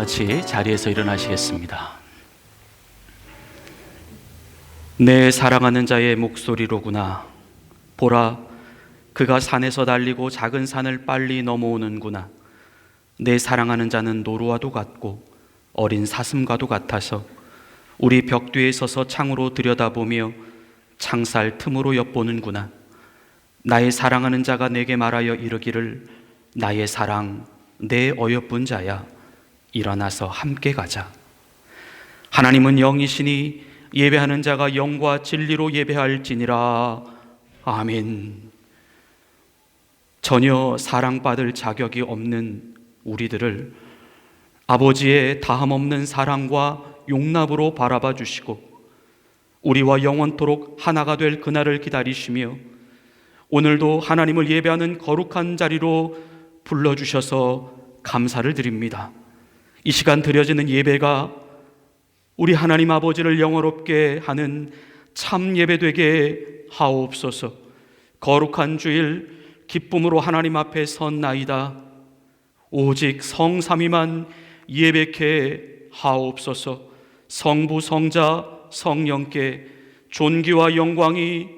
같이 자리에서 일어나시겠습니다. 내 사랑하는 자의 목소리로구나. 보라, 그가 산에서 달리고 작은 산을 빨리 넘어오는구나. 내 사랑하는 자는 노루와도 같고 어린 사슴과도 같아서 우리 벽 뒤에 서서 창으로 들여다보며 창살 틈으로 엿보는구나. 나의 사랑하는 자가 내게 말하여 이르기를, 나의 사랑, 내 어여쁜 자야, 일어나서 함께 가자. 하나님은 영이시니 예배하는 자가 영과 진리로 예배할지니라. 아멘. 전혀 사랑받을 자격이 없는 우리들을 아버지의 다함없는 사랑과 용납으로 바라봐 주시고 우리와 영원토록 하나가 될 그날을 기다리시며 오늘도 하나님을 예배하는 거룩한 자리로 불러주셔서 감사를 드립니다. 이 시간 드려지는 예배가 우리 하나님 아버지를 영화롭게 하는 참 예배 되게 하옵소서. 거룩한 주일 기쁨으로 하나님 앞에 섰나이다. 오직 성삼위만 예배케 하옵소서. 성부, 성자, 성령께 존귀와 영광이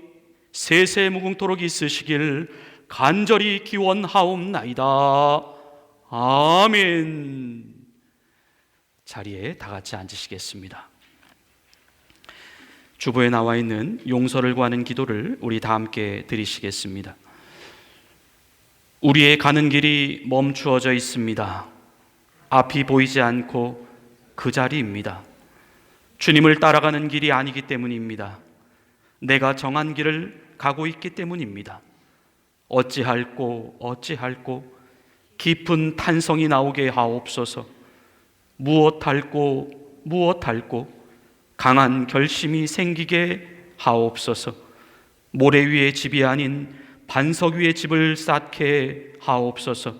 세세무궁토록 있으시길 간절히 기원하옵나이다. 아멘. 자리에 다 같이 앉으시겠습니다. 주보에 나와 있는 용서를 구하는 기도를 우리 다 함께 드리시겠습니다. 우리의 가는 길이 멈추어져 있습니다. 앞이 보이지 않고 그 자리입니다. 주님을 따라가는 길이 아니기 때문입니다. 내가 정한 길을 가고 있기 때문입니다. 어찌할꼬 깊은 탄성이 나오게 하옵소서. 무엇할꼬 강한 결심이 생기게 하옵소서. 모래 위에 집이 아닌 반석 위에 집을 쌓게 하옵소서.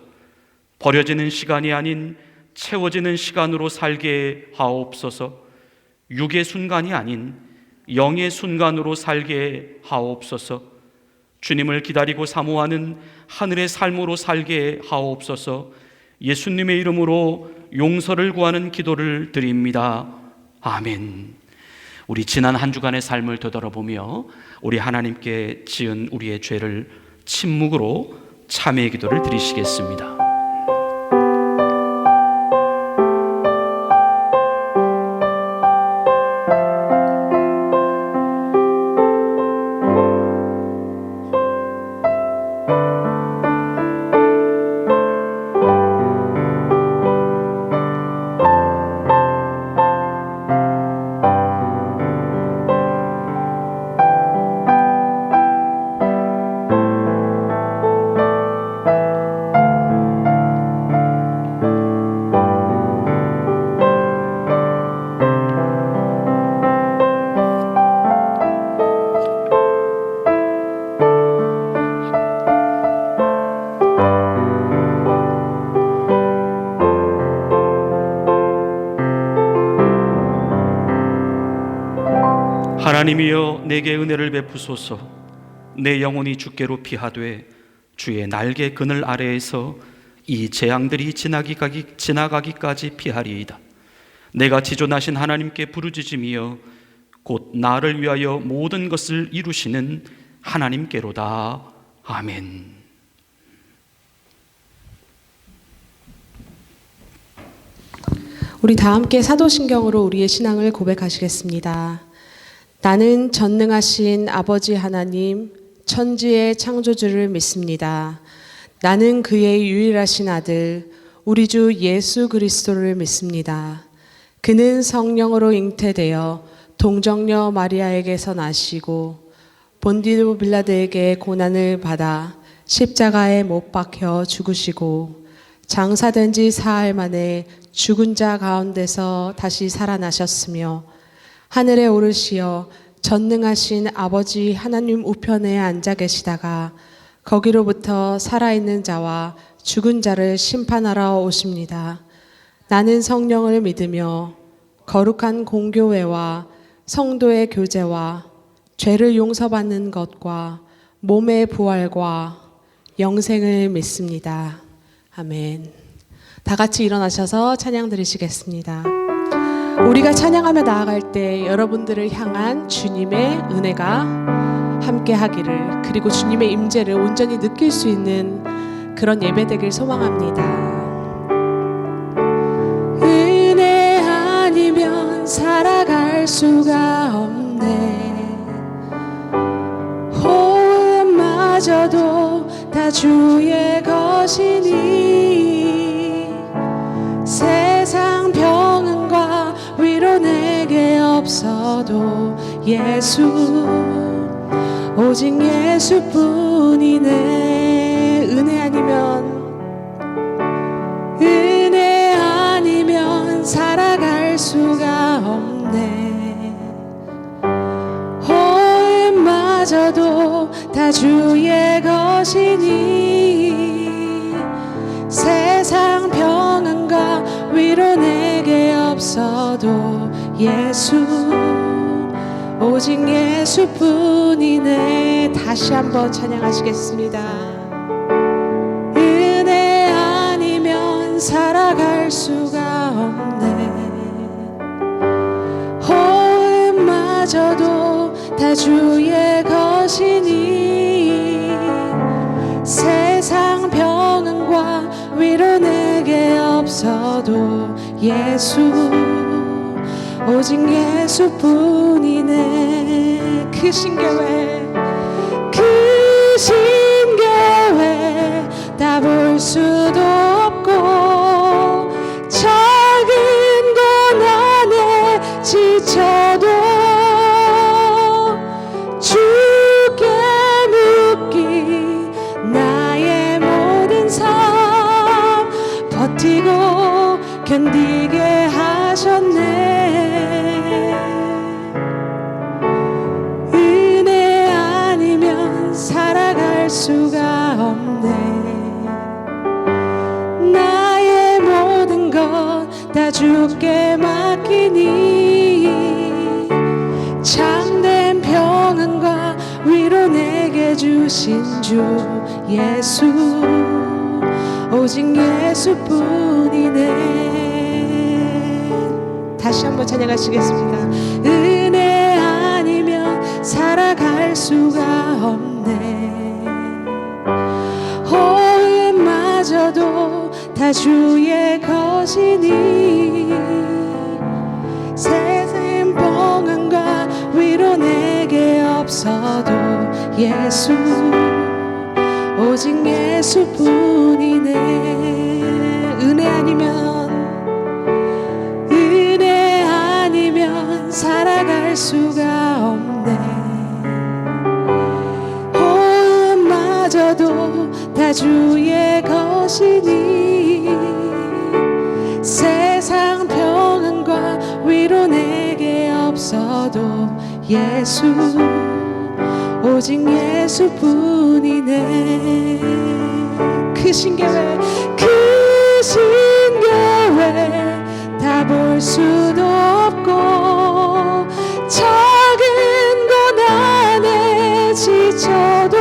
버려지는 시간이 아닌 채워지는 시간으로 살게 하옵소서. 육의 순간이 아닌 영의 순간으로 살게 하옵소서. 주님을 기다리고 사모하는 하늘의 삶으로 살게 하옵소서. 예수님의 이름으로 용서를 구하는 기도를 드립니다. 아멘. 우리 지난 한 주간의 삶을 되돌아보며 우리 하나님께 지은 우리의 죄를 침묵으로 참회의 기도를 드리시겠습니다. 하나님이여 내게 은혜를 베푸소서. 내 영혼이 주께로 피하되 주의 날개 그늘 아래에서 이 재앙들이 지나가기까지 피하리이다. 내가 지존하신 하나님께 부르짖으며 곧 나를 위하여 모든 것을 이루시는 하나님께로다. 아멘. 우리 다 함께 사도신경으로 우리의 신앙을 고백하시겠습니다. 나는 전능하신 아버지 하나님, 천지의 창조주를 믿습니다. 나는 그의 유일하신 아들, 우리 주 예수 그리스도를 믿습니다. 그는 성령으로 잉태되어 동정녀 마리아에게서 나시고 본디오 빌라드에게 고난을 받아 십자가에 못 박혀 죽으시고 장사된 지 사흘 만에 죽은 자 가운데서 다시 살아나셨으며 하늘에 오르시어 전능하신 아버지 하나님 우편에 앉아 계시다가 거기로부터 살아있는 자와 죽은 자를 심판하러 오십니다. 나는 성령을 믿으며 거룩한 공교회와 성도의 교제와 죄를 용서받는 것과 몸의 부활과 영생을 믿습니다. 아멘. 다 같이 일어나셔서 찬양 드리시겠습니다. 우리가 찬양하며 나아갈 때 여러분들을 향한 주님의 은혜가 함께 하기를, 그리고 주님의 임재를 온전히 느낄 수 있는 그런 예배 되길 소망합니다. 은혜 아니면 살아갈 수가 없네. 호흡마저도 다 주의 것이니 세상 병은과 위로 내게 없어도 예수, 오직 예수뿐이네. 은혜 아니면 살아갈 수가 없네. 호흡마저도 다 주의 것이니 세상 평안과 위로 내게 없어도 예수, 오직 예수뿐이네. 다시 한번 찬양하시겠습니다. 은혜 아니면 살아갈 수가 없네. 호흡마저도 다 주의 것이니 세상 평안과 위로 내게 없어도 예수, 오직 예수뿐이네. 크신 계획 다 볼 수도 없고 작은 것 안에 지쳐도 주께 묻기 나의 모든 삶 버티고 견디게 하셨네. 은혜 아니면 살아갈 수가 없네. 나의 모든 것 다 주께 맡기니 참된 평안과 위로 내게 주신 주 예수, 오직 예수뿐이네. 다시 한번 찬양하시겠습니다. 은혜 아니면 살아갈 수가 없네. 호흡마저도 다 주의 것이니 세상 평안과 위로 내게 없어도 예수, 오직 예수뿐이네. 은혜 아니면 살아갈 수가 없네. 호흡마저도 다 주의 것이니 세상 평안과 위로 내게 없어도 예수, 오직 예수뿐이네. 크신 계획 다 볼 수도 없고 작은 것 안에 지쳐도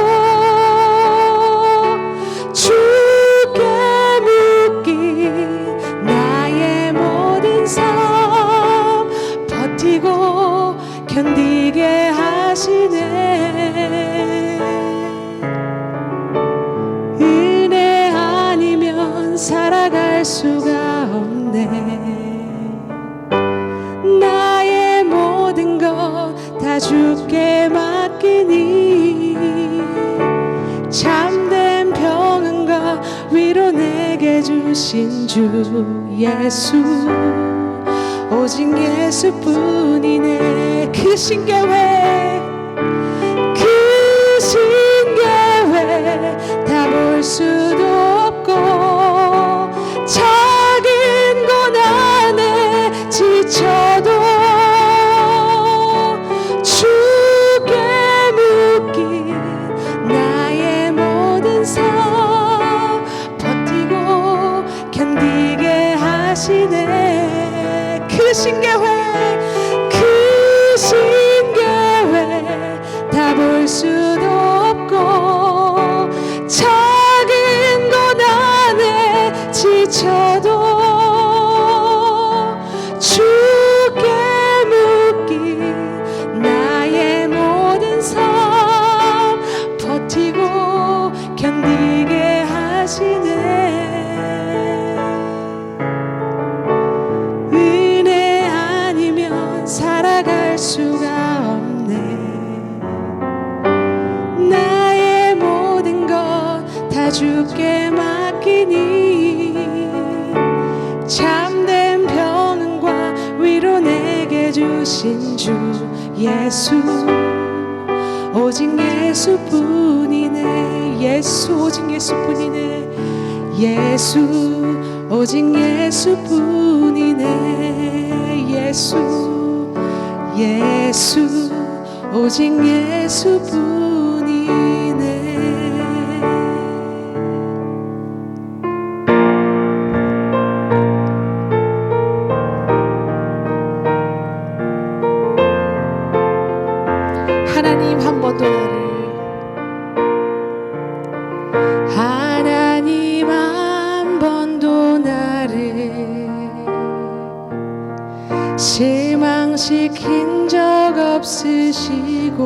주께 묻기 나의 모든 삶 버티고 견디게 하시네. 은혜 아니면 살아갈 수가 없네. 나의 모든 것 다 주께 맡기니 참된 평안과 위로 내게 주신 주 예수, 오직 예수뿐이네. 크신 계획 다 볼 수도 없고 작은 것 안에 지쳐도 주께 묻기 나의 모든 삶 버티고 견디게 하시네. 크신 계획 다 볼 수도 없고 작은 것 안에 지쳐도 주께 묻기 나의 모든 삶 버티고 견디게 하시네. 은혜 아니면 살아갈 수가 없네. 나의 모든 것 다 주께 맡기니 참된 평안과 위로 내게 주신 주 예수, 오직 예수뿐이네. 예수, 오직 예수뿐이네. 예수, 오직 예수뿐이네. 예수, 예수, 오직 예수뿐이네. 하나님 한 번도 나를, 하나님 한 번도 나를 실망시킨 적 없으시고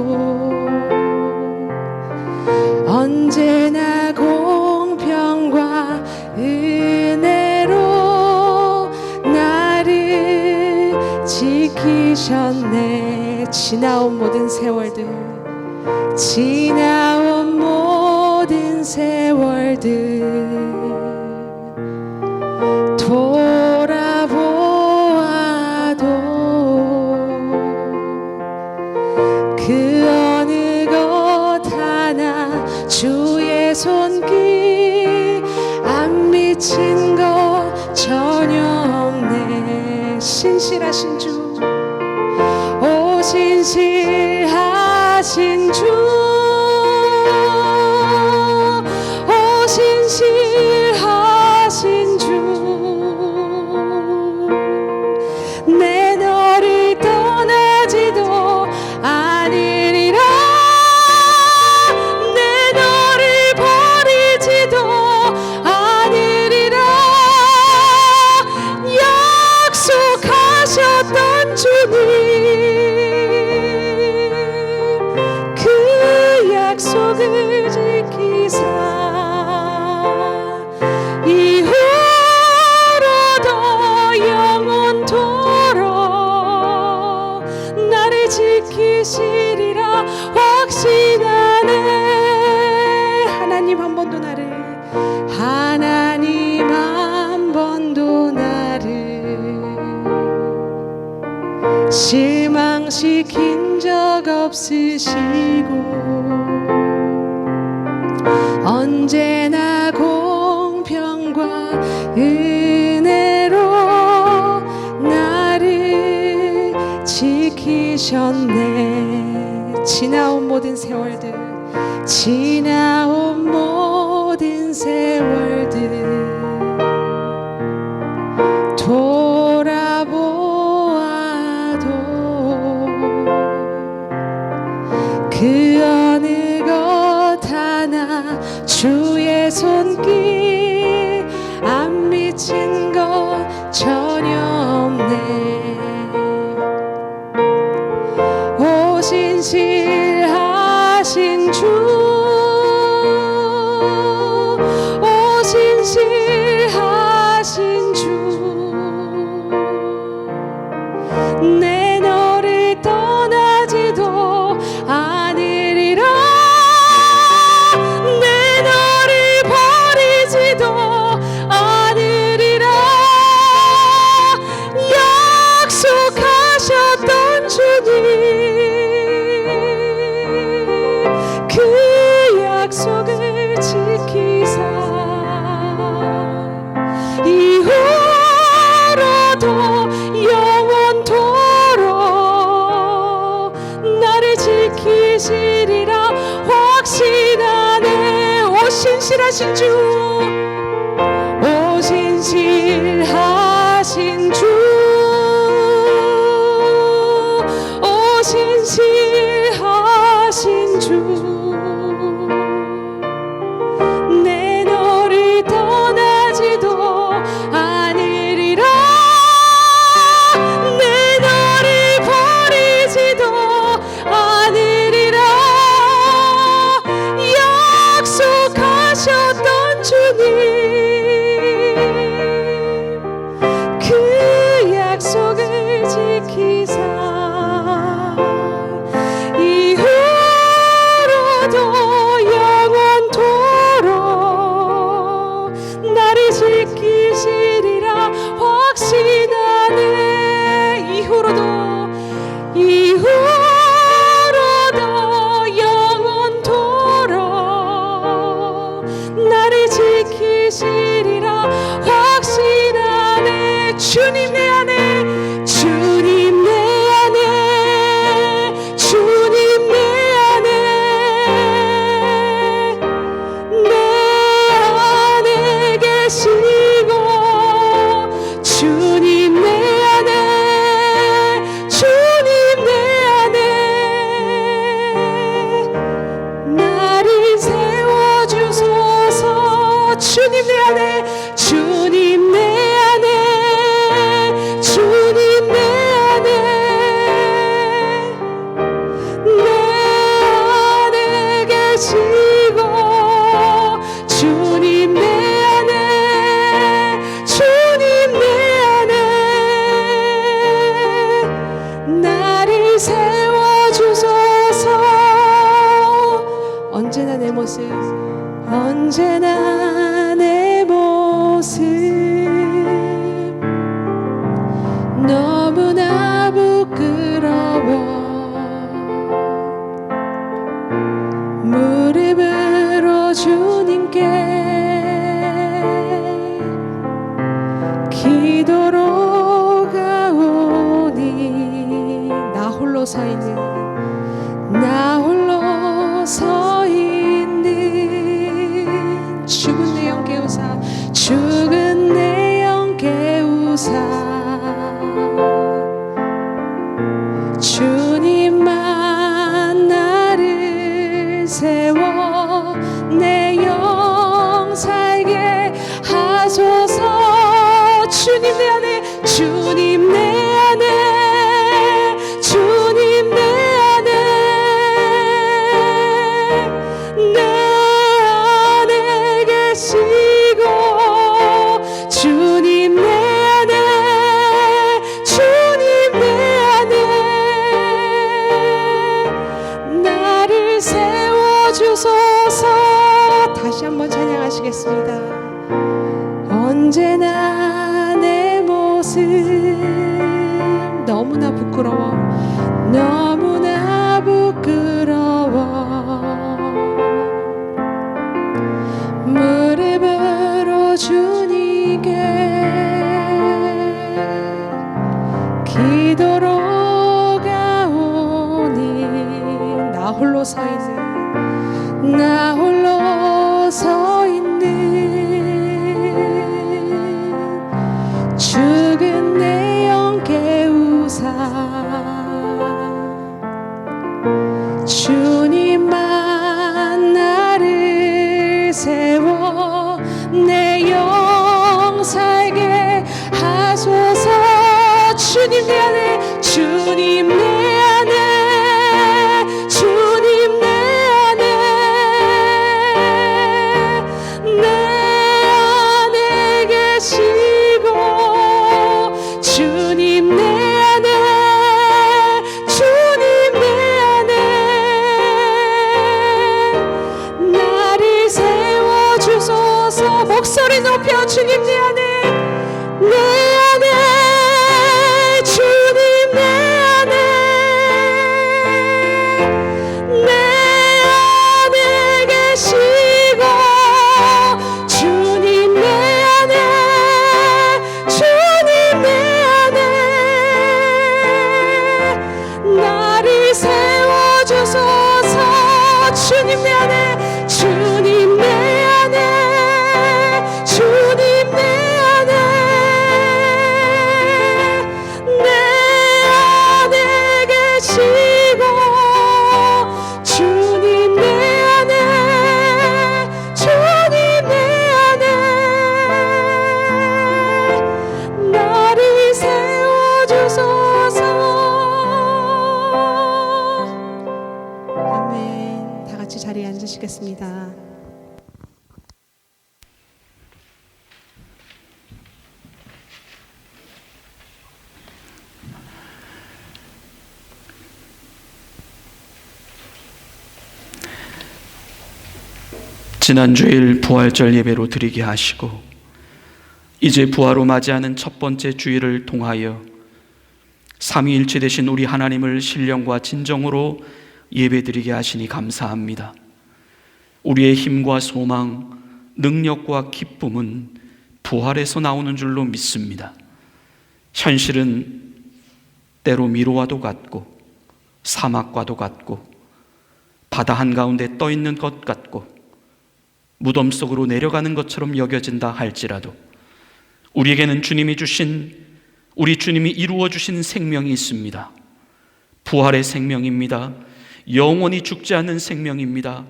언제나 공평과 은혜로 나를 지키셨네. 지나온 모든 세월들, 지나온 모든 세월들 돌아보아도 그 어느 것 하나 주의 손길 안 미친 것 전혀 없네. 신실하신 주, 오 신실하신 주, 오 신실하신 주, 내 너를 떠나지도 않으리라. 내 너를 버리지도 않으리라. 약속하셨던 주님, 그 약속을 지키사 이후로도 영원토록 나를 지키시리라 확신하네. 하나님 한 번도 나를, 하나님 한 번도 나를 실망시킨 적 없으시고 언제나 공평과 은혜로 나를 지키셨네. 지나온 모든 세월들, 지나온 모든 세월들 돌아보아도 그 어느 것 하나 주의 손길 안 미친 것 전혀 없네. 오 신실하신 주, 오 신실하신 주, 내 너를 떠나지도 않으리라. 내 너를 버리지도 않으리라. 약속하셨던 주님, 그 약속을 지키사 이후로도 영원토록 나를 지키시리라 확신하네. 오 신실하신 주, 오 신실하신 주, 오 신실하신 주, 내 너를 떠나지도 않으리라. 지키사 이후로도 영원토록 나를 지키시리라 확신하네. 이후로도 영원토록 나를 지키시리라 확신하네. 주님 내 안에, 주님 내 안에, 주님 내 안에, 내 안에 계시고 주님 내 안에, 주님 내 안에 나를 세워주소서. 주님 내 안에, 주님 내 안에, 주님 내 안에, 내 안에 계시고 주님 내 안에, 주님 내 안에 나를 세워주소서. 언제나 내 모습, 언제나 내 모습 너무나 부끄러워. 무릎으로 주님께 기도로 가오니 나 홀로 서 있는, 나 홀로 서 있는 죽은 내 영 깨우사, 죽은 내 영 깨우사 주님만 나를 세워 내 영 살게 하소서. 주님 내 안에, 주님 내 안에, 주님 내 안에, 내 안에 계시고 주님 내 안에, 주님 내 안에 나를 세워주소서. 다시 한번 찬양하시겠습니다. 언제나 내 모습 너무나 부끄러워, 너무나 부끄러워. 무릎으로 주님께 기도로 가오니 나 홀로 서 있는, 나 홀로 서 있는 죽은 내 영 깨우사 주님만 나를 세워 내 영 살게 하소서. 주님 내 안에, 주님 내 안에, 주님 내 안에, 내 안에 계시고 주님 내 안에, 주님 내 안에 나를 세워주소서. 목소리 높여 주님 내 안에, 내 안에, 주님 내 안에, 내 안에 계시고 주님 내 안에, 주님 내 안에 나를 세워주소서. 주님 내 안에, 주님 내 안에, 주님 내 안에, 내 안에 계시고 주님 내 안에, 주님 내 안에 나를 세워주소서. 아멘. 다 같이 자리에 앉으시겠습니다. 지난 주일 부활절 예배로 드리게 하시고 이제 부활로 맞이하는 첫 번째 주일을 통하여 삼위일체 되신 우리 하나님을 신령과 진정으로 예배드리게 하시니 감사합니다. 우리의 힘과 소망, 능력과 기쁨은 부활에서 나오는 줄로 믿습니다. 현실은 때로 미로와도 같고 사막과도 같고 바다 한가운데 떠 있는 것 같고 무덤 속으로 내려가는 것처럼 여겨진다 할지라도 우리에게는 우리 주님이 이루어 주신 생명이 있습니다. 부활의 생명입니다. 영원히 죽지 않는 생명입니다.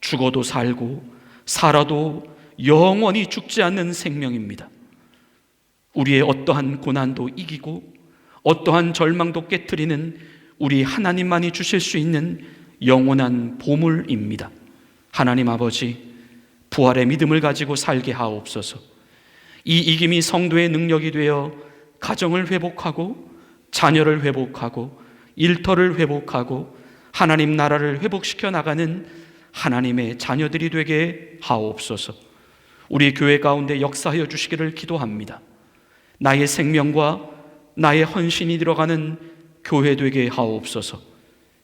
죽어도 살고 살아도 영원히 죽지 않는 생명입니다. 우리의 어떠한 고난도 이기고 어떠한 절망도 깨트리는 우리 하나님만이 주실 수 있는 영원한 보물입니다. 하나님 아버지, 부활의 믿음을 가지고 살게 하옵소서. 이 이김이 성도의 능력이 되어 가정을 회복하고 자녀를 회복하고 일터를 회복하고 하나님 나라를 회복시켜 나가는 하나님의 자녀들이 되게 하옵소서. 우리 교회 가운데 역사하여 주시기를 기도합니다. 나의 생명과 나의 헌신이 들어가는 교회 되게 하옵소서.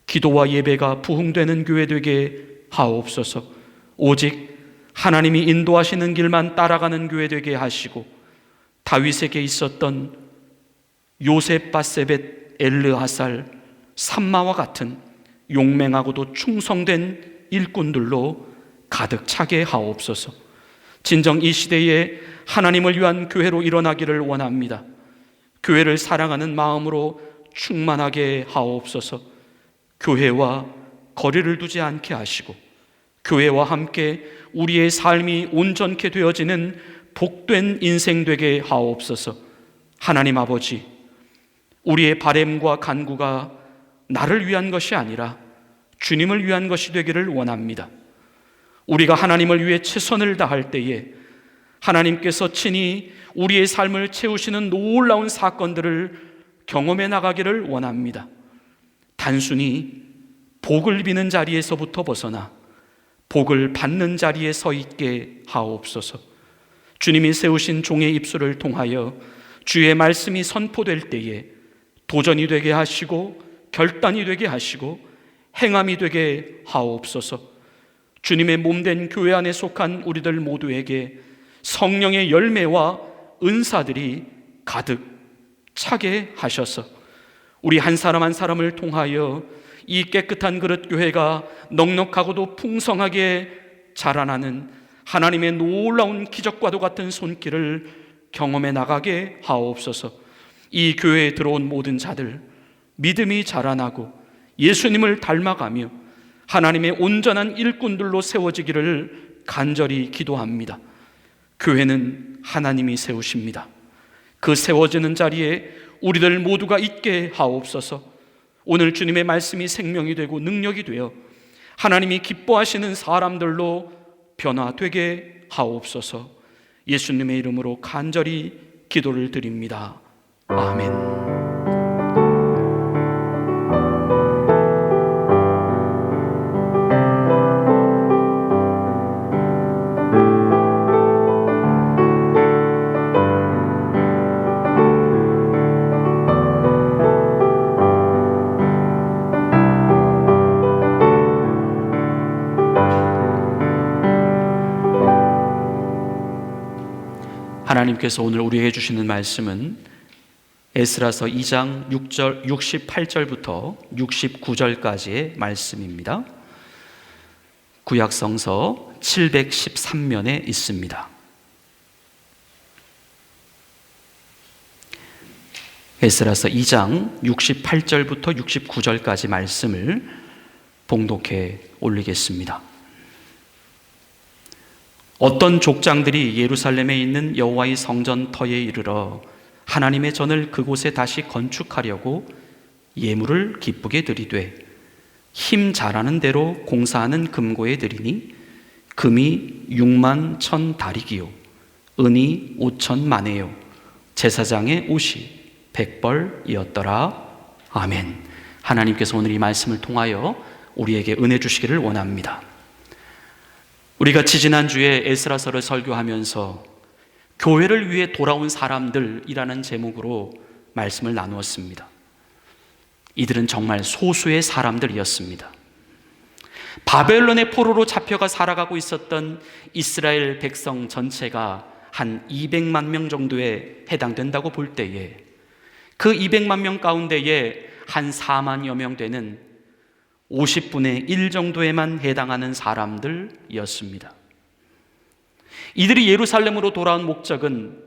기도와 예배가 부흥되는 교회 되게 하옵소서. 오직 하나님이 인도하시는 길만 따라가는 교회 되게 하시고 다윗에게 있었던 요셉 바세벳 엘르하살 삼마와 같은 용맹하고도 충성된 일꾼들로 가득 차게 하옵소서. 진정 이 시대에 하나님을 위한 교회로 일어나기를 원합니다. 교회를 사랑하는 마음으로 충만하게 하옵소서. 교회와 거리를 두지 않게 하시고 교회와 함께 우리의 삶이 온전케 되어지는 복된 인생 되게 하옵소서. 하나님 아버지, 우리의 바램과 간구가 나를 위한 것이 아니라 주님을 위한 것이 되기를 원합니다. 우리가 하나님을 위해 최선을 다할 때에 하나님께서 친히 우리의 삶을 채우시는 놀라운 사건들을 경험해 나가기를 원합니다. 단순히 복을 비는 자리에서부터 벗어나 복을 받는 자리에 서 있게 하옵소서. 주님이 세우신 종의 입술을 통하여 주의 말씀이 선포될 때에 도전이 되게 하시고 결단이 되게 하시고 행함이 되게 하옵소서. 주님의 몸된 교회 안에 속한 우리들 모두에게 성령의 열매와 은사들이 가득 차게 하셔서 우리 한 사람 한 사람을 통하여 이 깨끗한 그릇 교회가 넉넉하고도 풍성하게 자라나는 하나님의 놀라운 기적과도 같은 손길을 경험해 나가게 하옵소서. 이 교회에 들어온 모든 자들 믿음이 자라나고 예수님을 닮아가며 하나님의 온전한 일꾼들로 세워지기를 간절히 기도합니다. 교회는 하나님이 세우십니다. 그 세워지는 자리에 우리들 모두가 있게 하옵소서. 오늘 주님의 말씀이 생명이 되고 능력이 되어 하나님이 기뻐하시는 사람들로 변화되게 하옵소서. 예수님의 이름으로 간절히 기도를 드립니다. 아멘. 하나님께서 오늘 우리에게 주시는 말씀은 에스라서 2장 68절부터 69절까지의 말씀입니다. 구약성서 713면에 있습니다. 에스라서 2장 68절부터 69절까지 말씀을 봉독해 올리겠습니다. 어떤 족장들이 예루살렘에 있는 여호와의 성전 터에 이르러 하나님의 전을 그곳에 다시 건축하려고 예물을 기쁘게 드리되 힘 잘하는 대로 공사하는 금고에 드리니 금이 6만 1,000 다리기요 은이 5,000 마네요 제사장의 옷이 100벌이었더라. 아멘. 하나님께서 오늘 이 말씀을 통하여 우리에게 은혜 주시기를 원합니다. 우리가 지지난주에 에스라서를 설교하면서 교회를 위해 돌아온 사람들이라는 제목으로 말씀을 나누었습니다. 이들은 정말 소수의 사람들이었습니다. 바벨론의 포로로 잡혀가 살아가고 있었던 이스라엘 백성 전체가 한 200만 명 정도에 해당된다고 볼 때에 그 200만 명 가운데에 한 4만여 명 되는 50분의 1 정도에만 해당하는 사람들이었습니다. 이들이 예루살렘으로 돌아온 목적은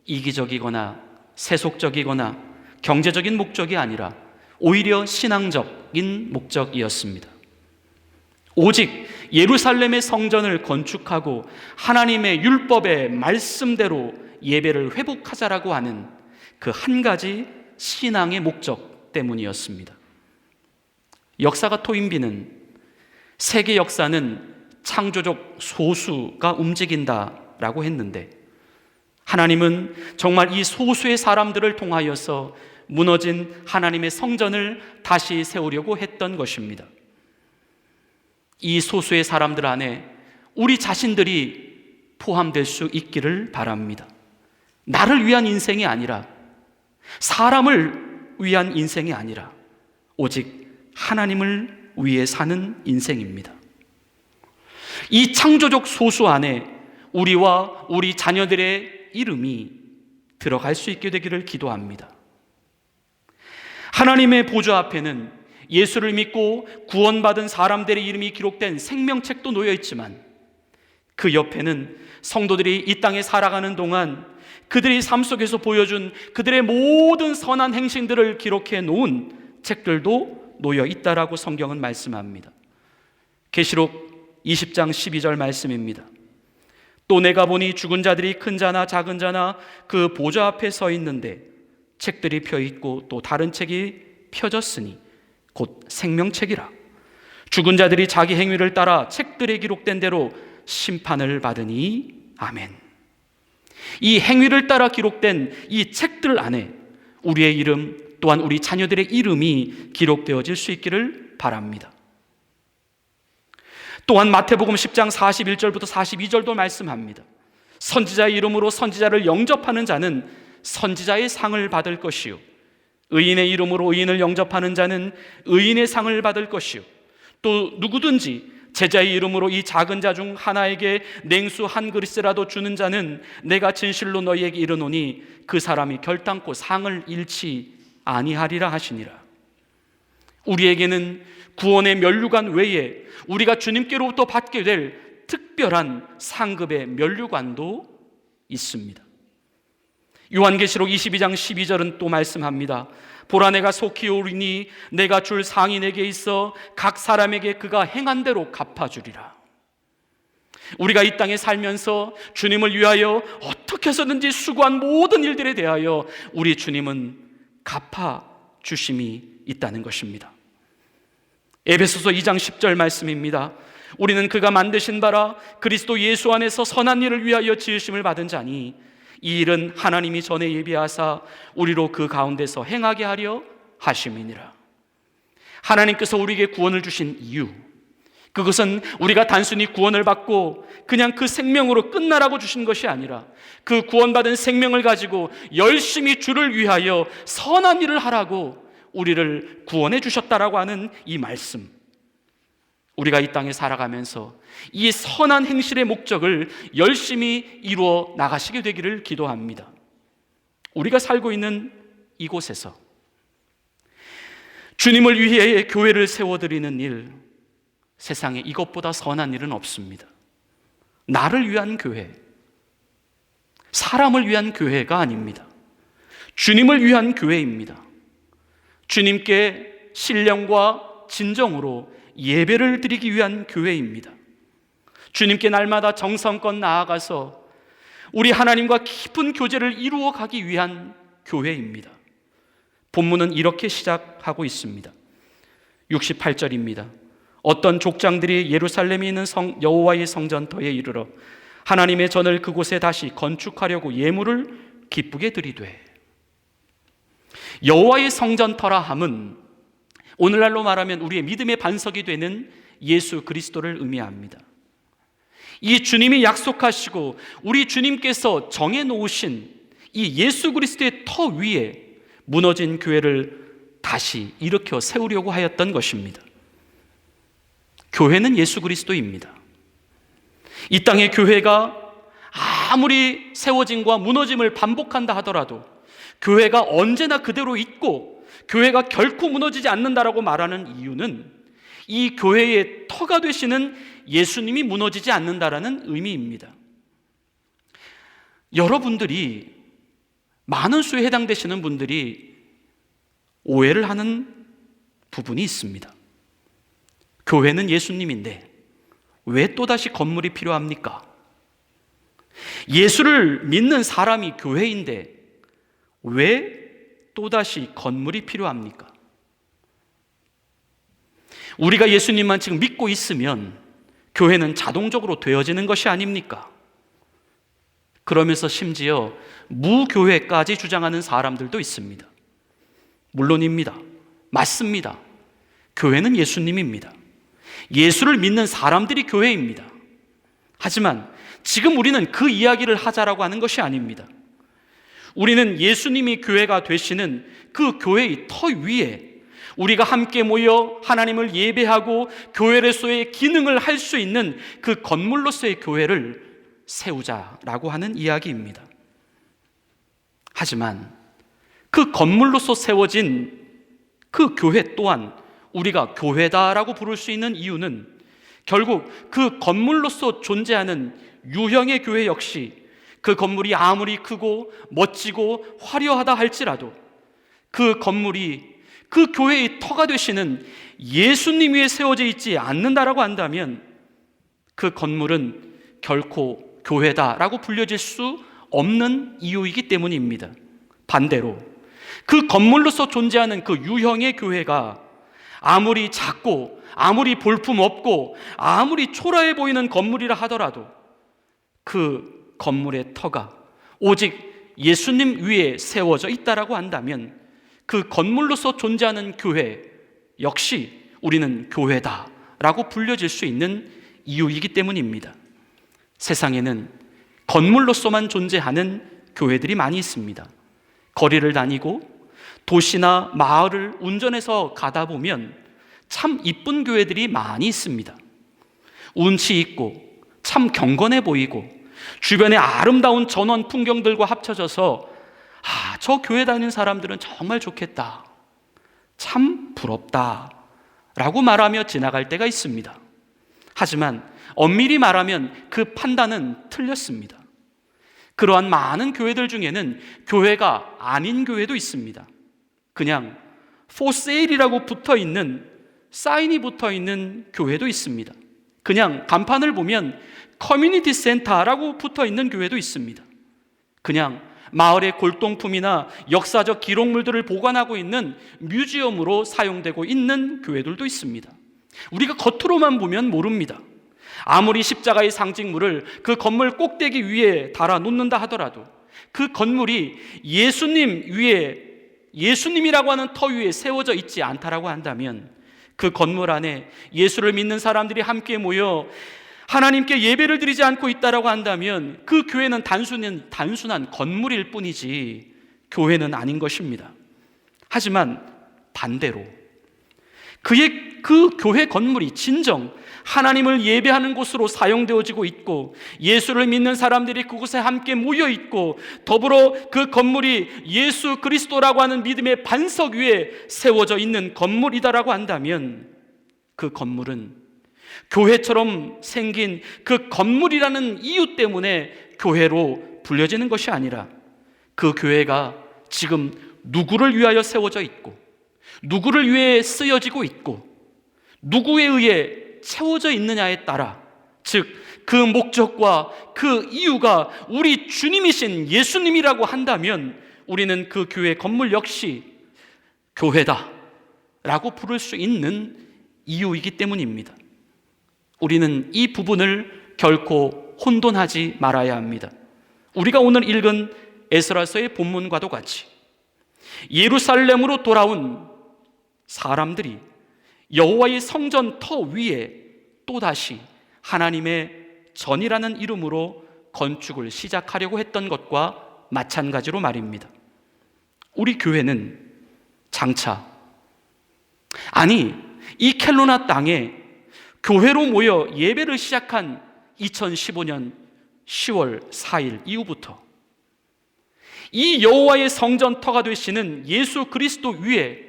이기적이거나 세속적이거나 경제적인 목적이 아니라 오히려 신앙적인 목적이었습니다. 오직 예루살렘의 성전을 건축하고 하나님의 율법의 말씀대로 예배를 회복하자라고 하는 그 한 가지 신앙의 목적 때문이었습니다. 역사가 토인비는 세계 역사는 창조적 소수가 움직인다라고 했는데 하나님은 정말 이 소수의 사람들을 통하여서 무너진 하나님의 성전을 다시 세우려고 했던 것입니다. 이 소수의 사람들 안에 우리 자신들이 포함될 수 있기를 바랍니다. 나를 위한 인생이 아니라, 사람을 위한 인생이 아니라 오직 하나님을 위해 사는 인생입니다. 이 창조적 소수 안에 우리와 우리 자녀들의 이름이 들어갈 수 있게 되기를 기도합니다. 하나님의 보좌 앞에는 예수를 믿고 구원받은 사람들의 이름이 기록된 생명책도 놓여 있지만 그 옆에는 성도들이 이 땅에 살아가는 동안 그들의 삶 속에서 보여준 그들의 모든 선한 행실들을 기록해 놓은 책들도 놓여 있다라고 성경은 말씀합니다. 계시록 20장 12절 말씀입니다. 또 내가 보니 죽은 자들이 큰 자나 작은 자나 그 보좌 앞에 서 있는데 책들이 펴 있고 또 다른 책이 펴졌으니 곧 생명책이라. 죽은 자들이 자기 행위를 따라 책들에 기록된 대로 심판을 받으니 아멘. 이 행위를 따라 기록된 이 책들 안에 우리의 이름 또한 우리 자녀들의 이름이 기록되어질 수 있기를 바랍니다. 또한 마태복음 10장 41절부터 42절도 말씀합니다. 선지자의 이름으로 선지자를 영접하는 자는 선지자의 상을 받을 것이요 의인의 이름으로 의인을 영접하는 자는 의인의 상을 받을 것이요 또 누구든지 제자의 이름으로 이 작은 자 중 하나에게 냉수 한 그릇이라도 주는 자는 내가 진실로 너희에게 이르노니 그 사람이 결단코 상을 잃지 아니하리라 하시니라. 우리에게는 구원의 면류관 외에 우리가 주님께로부터 받게 될 특별한 상급의 면류관도 있습니다. 요한계시록 22장 12절은 또 말씀합니다. 보라 내가 속히 오리니 내가 줄 상이 내게 있어 각 사람에게 그가 행한 대로 갚아주리라. 우리가 이 땅에 살면서 주님을 위하여 어떻게 해서든지 수고한 모든 일들에 대하여 우리 주님은 갚아주심이 있다는 것입니다. 에베소서 2장 10절 말씀입니다. 우리는 그가 만드신 바라 그리스도 예수 안에서 선한 일을 위하여 지으심을 받은 자니 이 일은 하나님이 전에 예비하사 우리로 그 가운데서 행하게 하려 하심이니라. 하나님께서 우리에게 구원을 주신 이유, 그것은 우리가 단순히 구원을 받고 그냥 그 생명으로 끝나라고 주신 것이 아니라 그 구원받은 생명을 가지고 열심히 주를 위하여 선한 일을 하라고 우리를 구원해 주셨다라고 하는 이 말씀, 우리가 이 땅에 살아가면서 이 선한 행실의 목적을 열심히 이루어 나가시게 되기를 기도합니다. 우리가 살고 있는 이곳에서 주님을 위해 교회를 세워드리는 일, 세상에 이것보다 선한 일은 없습니다. 나를 위한 교회, 사람을 위한 교회가 아닙니다. 주님을 위한 교회입니다. 주님께 신령과 진정으로 예배를 드리기 위한 교회입니다. 주님께 날마다 정성껏 나아가서 우리 하나님과 깊은 교제를 이루어 가기 위한 교회입니다. 본문은 이렇게 시작하고 있습니다. 68절입니다. 어떤 족장들이 예루살렘에 있는 여호와의 성전터에 이르러 하나님의 전을 그곳에 다시 건축하려고 예물을 기쁘게 드리되. 여호와의 성전터라 함은 오늘날로 말하면 우리의 믿음의 반석이 되는 예수 그리스도를 의미합니다. 이 주님이 약속하시고 우리 주님께서 정해놓으신 이 예수 그리스도의 터 위에 무너진 교회를 다시 일으켜 세우려고 하였던 것입니다. 교회는 예수 그리스도입니다. 이 땅의 교회가 아무리 세워짐과 무너짐을 반복한다 하더라도 교회가 언제나 그대로 있고 교회가 결코 무너지지 않는다라고 말하는 이유는 이 교회의 터가 되시는 예수님이 무너지지 않는다라는 의미입니다. 여러분들이 많은 수에 해당되시는 분들이 오해를 하는 부분이 있습니다. 교회는 예수님인데 왜 또다시 건물이 필요합니까? 예수를 믿는 사람이 교회인데 왜 또다시 건물이 필요합니까? 우리가 예수님만 지금 믿고 있으면 교회는 자동적으로 되어지는 것이 아닙니까? 그러면서 심지어 무교회까지 주장하는 사람들도 있습니다. 물론입니다. 맞습니다. 교회는 예수님입니다. 예수를 믿는 사람들이 교회입니다. 하지만 지금 우리는 그 이야기를 하자라고 하는 것이 아닙니다. 우리는 예수님이 교회가 되시는 그 교회의 터 위에 우리가 함께 모여 하나님을 예배하고 교회로서의 기능을 할 수 있는 그 건물로서의 교회를 세우자라고 하는 이야기입니다. 하지만 그 건물로서 세워진 그 교회 또한 우리가 교회다라고 부를 수 있는 이유는 결국 그 건물로서 존재하는 유형의 교회 역시 그 건물이 아무리 크고 멋지고 화려하다 할지라도 그 건물이 그 교회의 터가 되시는 예수님 위에 세워져 있지 않는다라고 한다면 그 건물은 결코 교회다라고 불려질 수 없는 이유이기 때문입니다. 반대로 그 건물로서 존재하는 그 유형의 교회가 아무리 작고 아무리 볼품없고 아무리 초라해 보이는 건물이라 하더라도 그 건물의 터가 오직 예수님 위에 세워져 있다라고 한다면 그 건물로서 존재하는 교회 역시 우리는 교회다라고 불려질 수 있는 이유이기 때문입니다. 세상에는 건물로서만 존재하는 교회들이 많이 있습니다. 거리를 다니고 도시나 마을을 운전해서 가다 보면 참 이쁜 교회들이 많이 있습니다. 운치 있고 참 경건해 보이고 주변의 아름다운 전원 풍경들과 합쳐져서 저 교회 다니는 사람들은 정말 좋겠다, 참 부럽다 라고 말하며 지나갈 때가 있습니다. 하지만 엄밀히 말하면 그 판단은 틀렸습니다. 그러한 많은 교회들 중에는 교회가 아닌 교회도 있습니다. 그냥 for sale이라고 붙어있는 사인이 붙어있는 교회도 있습니다. 그냥 간판을 보면 커뮤니티 센터라고 붙어있는 교회도 있습니다. 그냥 마을의 골동품이나 역사적 기록물들을 보관하고 있는 뮤지엄으로 사용되고 있는 교회들도 있습니다. 우리가 겉으로만 보면 모릅니다. 아무리 십자가의 상징물을 그 건물 꼭대기 위에 달아 놓는다 하더라도 그 건물이 예수님 위에, 예수님이라고 하는 터 위에 세워져 있지 않다라고 한다면 그 건물 안에 예수를 믿는 사람들이 함께 모여 하나님께 예배를 드리지 않고 있다라고 한다면 그 교회는 단순한 건물일 뿐이지 교회는 아닌 것입니다. 하지만 반대로 그 교회 건물이 진정 하나님을 예배하는 곳으로 사용되어지고 있고 예수를 믿는 사람들이 그곳에 함께 모여 있고 더불어 그 건물이 예수 그리스도라고 하는 믿음의 반석 위에 세워져 있는 건물이다라고 한다면 그 건물은 교회처럼 생긴 그 건물이라는 이유 때문에 교회로 불려지는 것이 아니라 그 교회가 지금 누구를 위하여 세워져 있고 누구를 위해 쓰여지고 있고 누구에 의해 채워져 있느냐에 따라, 즉 그 목적과 그 이유가 우리 주님이신 예수님이라고 한다면 우리는 그 교회 건물 역시 교회다 라고 부를 수 있는 이유이기 때문입니다. 우리는 이 부분을 결코 혼돈하지 말아야 합니다. 우리가 오늘 읽은 에스라서의 본문과도 같이 예루살렘으로 돌아온 사람들이 여호와의 성전 터 위에 또다시 하나님의 전이라는 이름으로 건축을 시작하려고 했던 것과 마찬가지로 말입니다. 우리 교회는 장차, 아니 이 켈로나 땅에 교회로 모여 예배를 시작한 2015년 10월 4일 이후부터 이 여호와의 성전터가 되시는 예수 그리스도 위에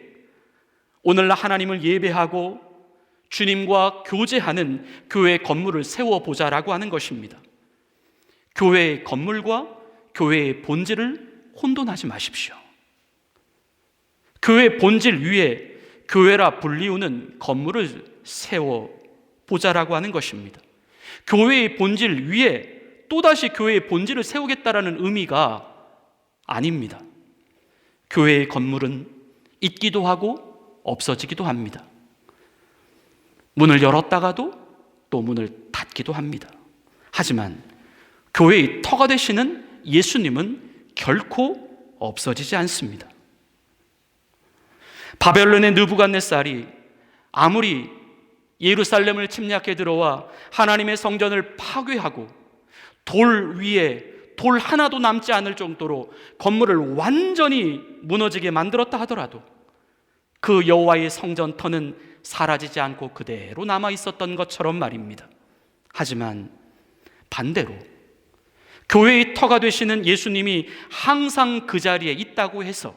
오늘날 하나님을 예배하고 주님과 교제하는 교회 건물을 세워보자라고 하는 것입니다. 교회의 건물과 교회의 본질을 혼돈하지 마십시오. 교회의 본질 위에 교회라 불리우는 건물을 세워보자라고 하는 것입니다. 교회의 본질 위에 또다시 교회의 본질을 세우겠다라는 의미가 아닙니다. 교회의 건물은 있기도 하고 없어지기도 합니다. 문을 열었다가도 또 문을 닫기도 합니다. 하지만 교회의 터가 되시는 예수님은 결코 없어지지 않습니다. 바벨론의 느부갓네살이 아무리 예루살렘을 침략해 들어와 하나님의 성전을 파괴하고 돌 위에 돌 하나도 남지 않을 정도로 건물을 완전히 무너지게 만들었다 하더라도 그 여호와의 성전터는 사라지지 않고 그대로 남아 있었던 것처럼 말입니다. 하지만 반대로 교회의 터가 되시는 예수님이 항상 그 자리에 있다고 해서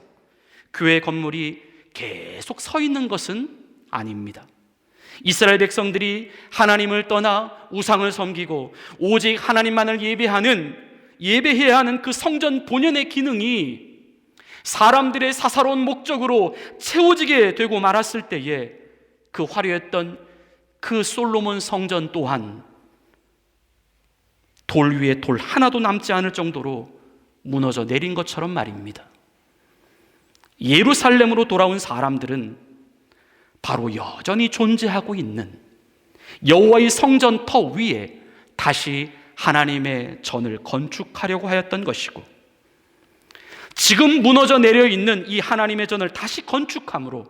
교회 건물이 계속 서 있는 것은 아닙니다. 이스라엘 백성들이 하나님을 떠나 우상을 섬기고 오직 하나님만을 예배해야 하는 그 성전 본연의 기능이 사람들의 사사로운 목적으로 채워지게 되고 말았을 때에 그 화려했던 그 솔로몬 성전 또한 돌 위에 돌 하나도 남지 않을 정도로 무너져 내린 것처럼 말입니다. 예루살렘으로 돌아온 사람들은 바로 여전히 존재하고 있는 여호와의 성전 터 위에 다시 하나님의 전을 건축하려고 하였던 것이고, 지금 무너져 내려 있는 이 하나님의 전을 다시 건축함으로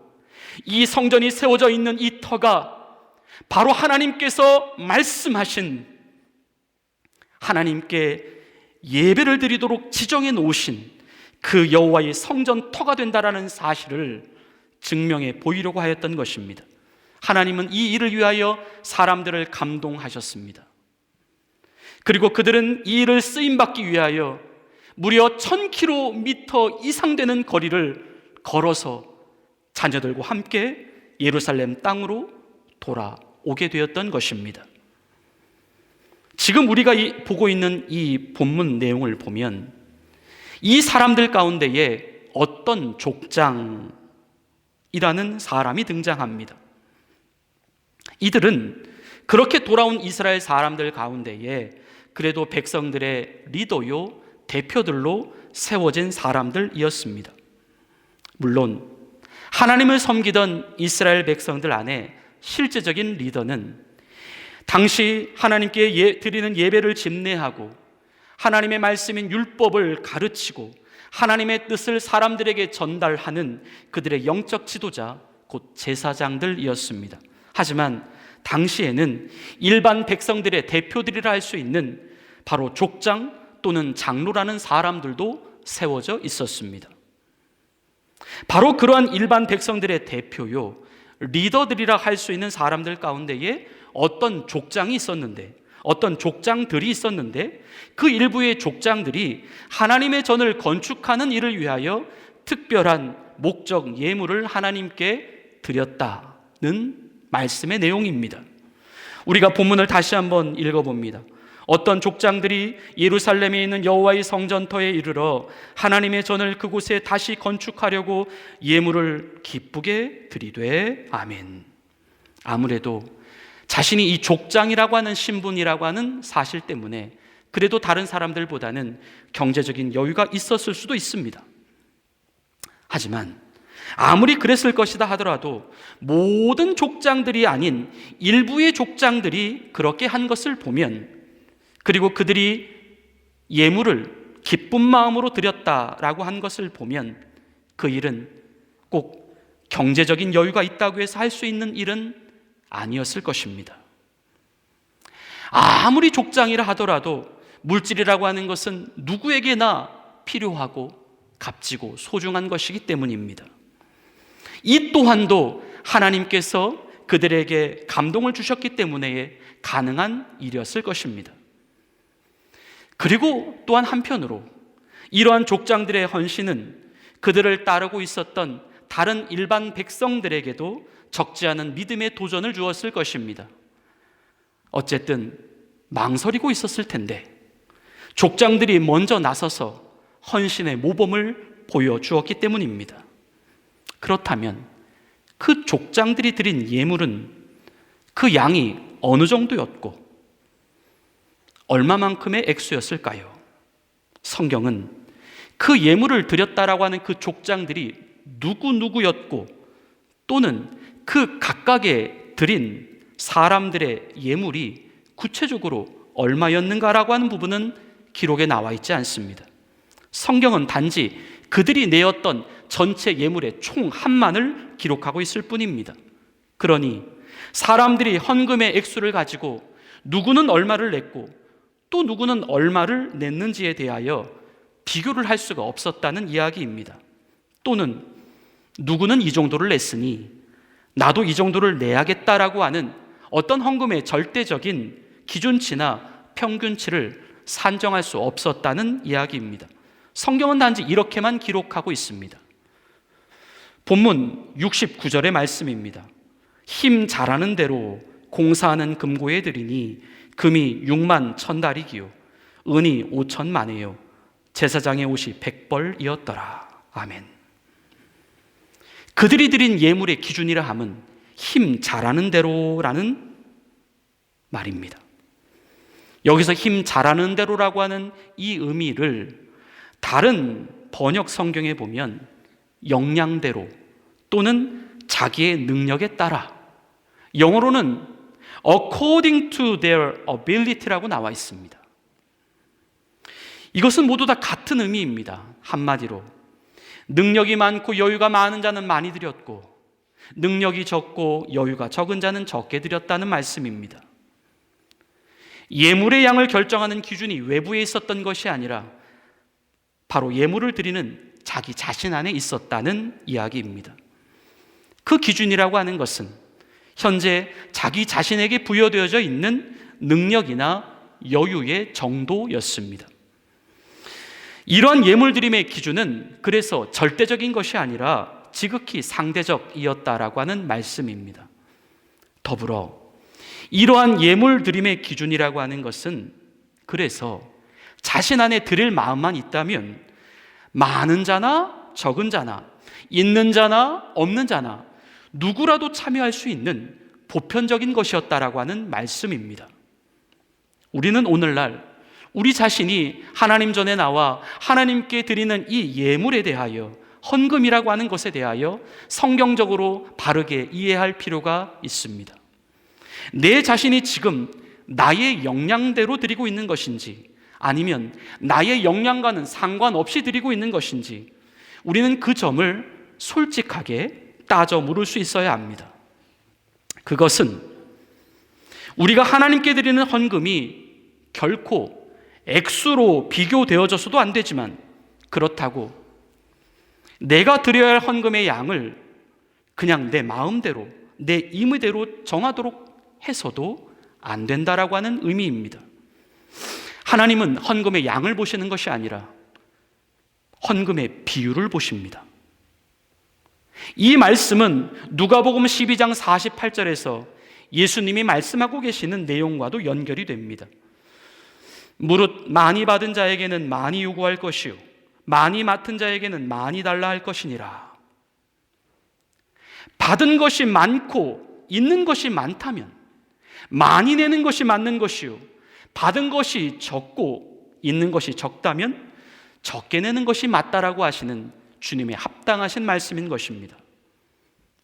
이 성전이 세워져 있는 이 터가 바로 하나님께서 말씀하신, 하나님께 예배를 드리도록 지정해 놓으신 그 여호와의 성전 터가 된다라는 사실을 증명해 보이려고 하였던 것입니다. 하나님은 이 일을 위하여 사람들을 감동하셨습니다. 그리고 그들은 이 일을 쓰임받기 위하여 무려 1000km 이상 되는 거리를 걸어서 자녀들과 함께 예루살렘 땅으로 돌아오게 되었던 것입니다. 지금 우리가 보고 있는 이 본문 내용을 보면 이 사람들 가운데에 어떤 족장이라는 사람이 등장합니다. 이들은 그렇게 돌아온 이스라엘 사람들 가운데에 그래도 백성들의 리더요, 대표들로 세워진 사람들이었습니다. 물론 하나님을 섬기던 이스라엘 백성들 안에 실제적인 리더는 당시 하나님께 드리는 예배를 집례하고 하나님의 말씀인 율법을 가르치고 하나님의 뜻을 사람들에게 전달하는 그들의 영적 지도자, 곧 제사장들이었습니다. 하지만 당시에는 일반 백성들의 대표들이라 할 수 있는 바로 족장 또는 장로라는 사람들도 세워져 있었습니다. 바로 그러한 일반 백성들의 대표요, 리더들이라 할 수 있는 사람들 가운데에 어떤 족장이 있었는데, 어떤 족장들이 있었는데, 그 일부의 족장들이 하나님의 전을 건축하는 일을 위하여 특별한 목적 예물을 하나님께 드렸다는 말씀의 내용입니다. 우리가 본문을 다시 한번 읽어봅니다. 어떤 족장들이 예루살렘에 있는 여호와의 성전터에 이르러 하나님의 전을 그곳에 다시 건축하려고 예물을 기쁘게 드리되 아멘. 아무래도 자신이 이 족장이라고 하는 신분이라고 하는 사실 때문에 그래도 다른 사람들보다는 경제적인 여유가 있었을 수도 있습니다. 하지만 아무리 그랬을 것이다 하더라도 모든 족장들이 아닌 일부의 족장들이 그렇게 한 것을 보면, 그리고 그들이 예물을 기쁜 마음으로 드렸다라고 한 것을 보면 그 일은 꼭 경제적인 여유가 있다고 해서 할 수 있는 일은 아니었을 것입니다. 아무리 족장이라 하더라도 물질이라고 하는 것은 누구에게나 필요하고 값지고 소중한 것이기 때문입니다. 이 또한도 하나님께서 그들에게 감동을 주셨기 때문에 가능한 일이었을 것입니다. 그리고 또한 한편으로 이러한 족장들의 헌신은 그들을 따르고 있었던 다른 일반 백성들에게도 적지 않은 믿음의 도전을 주었을 것입니다. 어쨌든 망설이고 있었을 텐데 족장들이 먼저 나서서 헌신의 모범을 보여주었기 때문입니다. 그렇다면 그 족장들이 드린 예물은 그 양이 어느 정도였고 얼마만큼의 액수였을까요? 성경은 그 예물을 드렸다라고 하는 그 족장들이 누구였고 또는 그 각각의 드린 사람들의 예물이 구체적으로 얼마였는가라고 하는 부분은 기록에 나와 있지 않습니다. 성경은 단지 그들이 내었던 전체 예물의 총 합만을 기록하고 있을 뿐입니다. 그러니 사람들이 헌금의 액수를 가지고 누구는 얼마를 냈고 또 누구는 얼마를 냈는지에 대하여 비교를 할 수가 없었다는 이야기입니다. 또는 누구는 이 정도를 냈으니 나도 이 정도를 내야겠다라고 하는 어떤 헌금의 절대적인 기준치나 평균치를 산정할 수 없었다는 이야기입니다. 성경은 단지 이렇게만 기록하고 있습니다. 본문 69절의 말씀입니다. 힘 잘하는 대로 공사하는 금고에 드리니 금이 6만 1,000다리기요 은이 5,000만에요 제사장의 옷이 100벌이었더라. 아멘. 그들이 드린 예물의 기준이라 함은 힘 잘하는 대로라는 말입니다. 여기서 힘 잘하는 대로라고 하는 이 의미를 다른 번역 성경에 보면 역량대로 또는 자기의 능력에 따라, 영어로는 according to their ability라고 나와 있습니다. 이것은 모두 다 같은 의미입니다. 한마디로 능력이 많고 여유가 많은 자는 많이 드렸고 능력이 적고 여유가 적은 자는 적게 드렸다는 말씀입니다. 예물의 양을 결정하는 기준이 외부에 있었던 것이 아니라 바로 예물을 드리는 자기 자신 안에 있었다는 이야기입니다. 그 기준이라고 하는 것은 현재 자기 자신에게 부여되어져 있는 능력이나 여유의 정도였습니다. 이러한 예물 드림의 기준은 그래서 절대적인 것이 아니라 지극히 상대적이었다라고 하는 말씀입니다. 더불어 이러한 예물 드림의 기준이라고 하는 것은 그래서 자신 안에 드릴 마음만 있다면 많은 자나 적은 자나 있는 자나 없는 자나 누구라도 참여할 수 있는 보편적인 것이었다라고 하는 말씀입니다. 우리는 오늘날 우리 자신이 하나님 전에 나와 하나님께 드리는 이 예물에 대하여, 헌금이라고 하는 것에 대하여 성경적으로 바르게 이해할 필요가 있습니다. 내 자신이 지금 나의 역량대로 드리고 있는 것인지 아니면 나의 역량과는 상관없이 드리고 있는 것인지 우리는 그 점을 솔직하게 따져 물을 수 있어야 합니다. 그것은 우리가 하나님께 드리는 헌금이 결코 액수로 비교되어져서도 안 되지만 그렇다고 내가 드려야 할 헌금의 양을 그냥 내 마음대로 내 임의대로 정하도록 해서도 안 된다라고 하는 의미입니다. 하나님은 헌금의 양을 보시는 것이 아니라 헌금의 비율을 보십니다. 이 말씀은 누가복음 12장 48절에서 예수님이 말씀하고 계시는 내용과도 연결이 됩니다. 무릇 많이 받은 자에게는 많이 요구할 것이요 많이 맡은 자에게는 많이 달라 할 것이니라. 받은 것이 많고 있는 것이 많다면 많이 내는 것이 맞는 것이요 받은 것이 적고 있는 것이 적다면 적게 내는 것이 맞다라고 하시는 주님의 합당하신 말씀인 것입니다.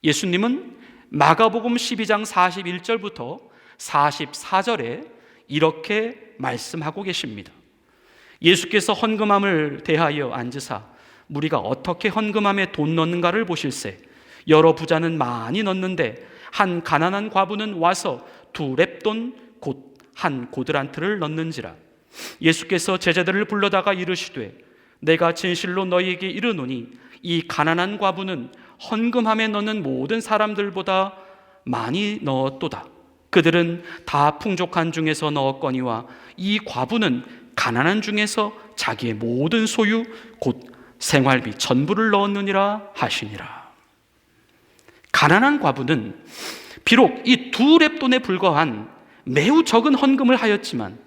예수님은 마가복음 12장 41절부터 44절에 이렇게 말씀하고 계십니다. 예수께서 헌금함을 대하여 앉으사 무리가 어떻게 헌금함에 돈 넣는가를 보실세. 여러 부자는 많이 넣는데 한 가난한 과부는 와서 2 렙돈 곧 한 고드란트를 넣는지라. 예수께서 제자들을 불러다가 이르시되 내가 진실로 너희에게 이르노니 이 가난한 과부는 헌금함에 넣는 모든 사람들보다 많이 넣었도다. 그들은 다 풍족한 중에서 넣었거니와 이 과부는 가난한 중에서 자기의 모든 소유 곧 생활비 전부를 넣었느니라 하시니라. 가난한 과부는 비록 이 2렙돈에 불과한 매우 적은 헌금을 하였지만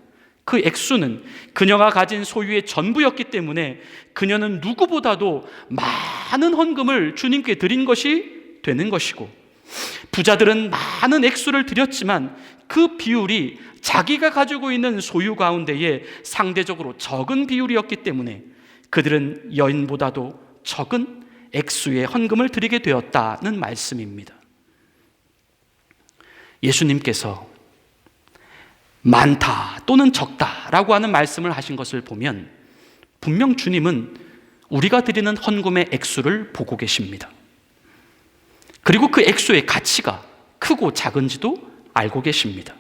그 액수는 그녀가 가진 소유의 전부였기 때문에 그녀는 누구보다도 많은 헌금을 주님께 드린 것이 되는 것이고, 부자들은 많은 액수를 드렸지만 그 비율이 자기가 가지고 있는 소유 가운데에 상대적으로 적은 비율이었기 때문에 그들은 여인보다도 적은 액수의 헌금을 드리게 되었다는 말씀입니다. 예수님께서 많다 또는 적다라고 하는 말씀을 하신 것을 보면 분명 주님은 우리가 드리는 헌금의 액수를 보고 계십니다. 그리고 그 액수의 가치가 크고 작은지도 알고 계십니다.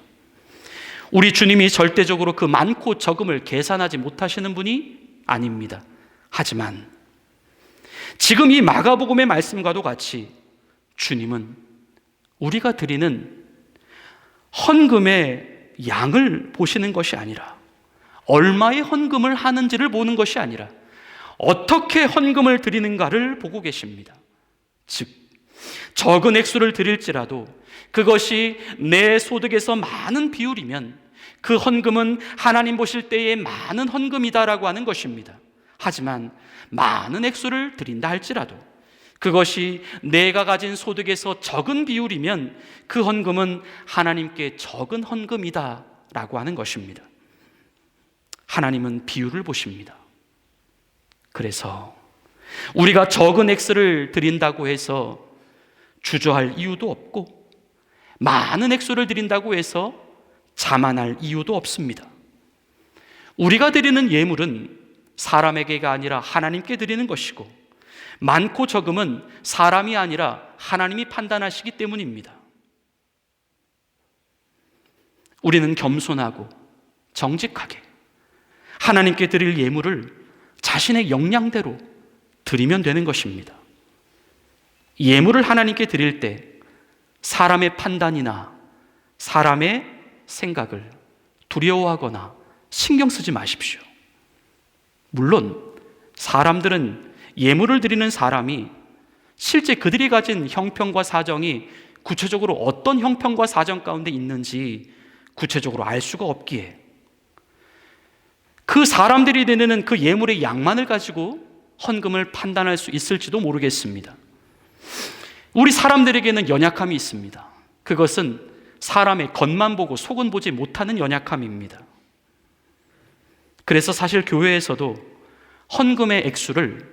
우리 주님이 절대적으로 그 많고 적음을 계산하지 못하시는 분이 아닙니다. 하지만 지금 이 마가복음의 말씀과도 같이 주님은 우리가 드리는 헌금의 양을 보시는 것이 아니라, 얼마의 헌금을 하는지를 보는 것이 아니라 어떻게 헌금을 드리는가를 보고 계십니다. 즉 적은 액수를 드릴지라도 그것이 내 소득에서 많은 비율이면 그 헌금은 하나님 보실 때에 많은 헌금이다라고 하는 것입니다. 하지만 많은 액수를 드린다 할지라도 그것이 내가 가진 소득에서 적은 비율이면 그 헌금은 하나님께 적은 헌금이다라고 하는 것입니다. 하나님은 비율을 보십니다. 그래서 우리가 적은 액수를 드린다고 해서 주저할 이유도 없고, 많은 액수를 드린다고 해서 자만할 이유도 없습니다. 우리가 드리는 예물은 사람에게가 아니라 하나님께 드리는 것이고, 많고 적음은 사람이 아니라 하나님이 판단하시기 때문입니다. 우리는 겸손하고 정직하게 하나님께 드릴 예물을 자신의 역량대로 드리면 되는 것입니다. 예물을 하나님께 드릴 때 사람의 판단이나 사람의 생각을 두려워하거나 신경 쓰지 마십시오. 물론 사람들은 예물을 드리는 사람이 실제 그들이 가진 형편과 사정이 구체적으로 어떤 형편과 사정 가운데 있는지 구체적으로 알 수가 없기에 그 사람들이 드리는 그 예물의 양만을 가지고 헌금을 판단할 수 있을지도 모르겠습니다. 우리 사람들에게는 연약함이 있습니다. 그것은 사람의 겉만 보고 속은 보지 못하는 연약함입니다. 그래서 사실 교회에서도 헌금의 액수를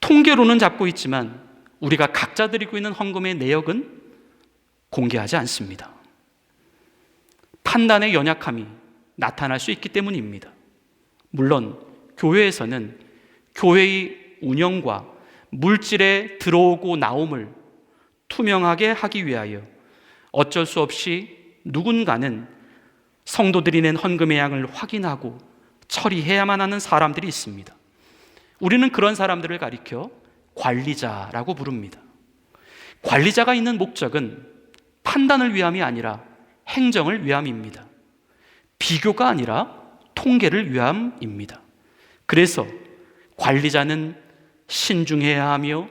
통계로는 잡고 있지만 우리가 각자 드리고 있는 헌금의 내역은 공개하지 않습니다. 판단의 연약함이 나타날 수 있기 때문입니다. 물론 교회에서는 교회의 운영과 물질의 들어오고 나옴을 투명하게 하기 위하여 어쩔 수 없이 누군가는 성도들이 낸 헌금의 양을 확인하고 처리해야만 하는 사람들이 있습니다. 우리는 그런 사람들을 가리켜 관리자라고 부릅니다. 관리자가 있는 목적은 판단을 위함이 아니라 행정을 위함입니다. 비교가 아니라 통계를 위함입니다. 그래서 관리자는 신중해야 하며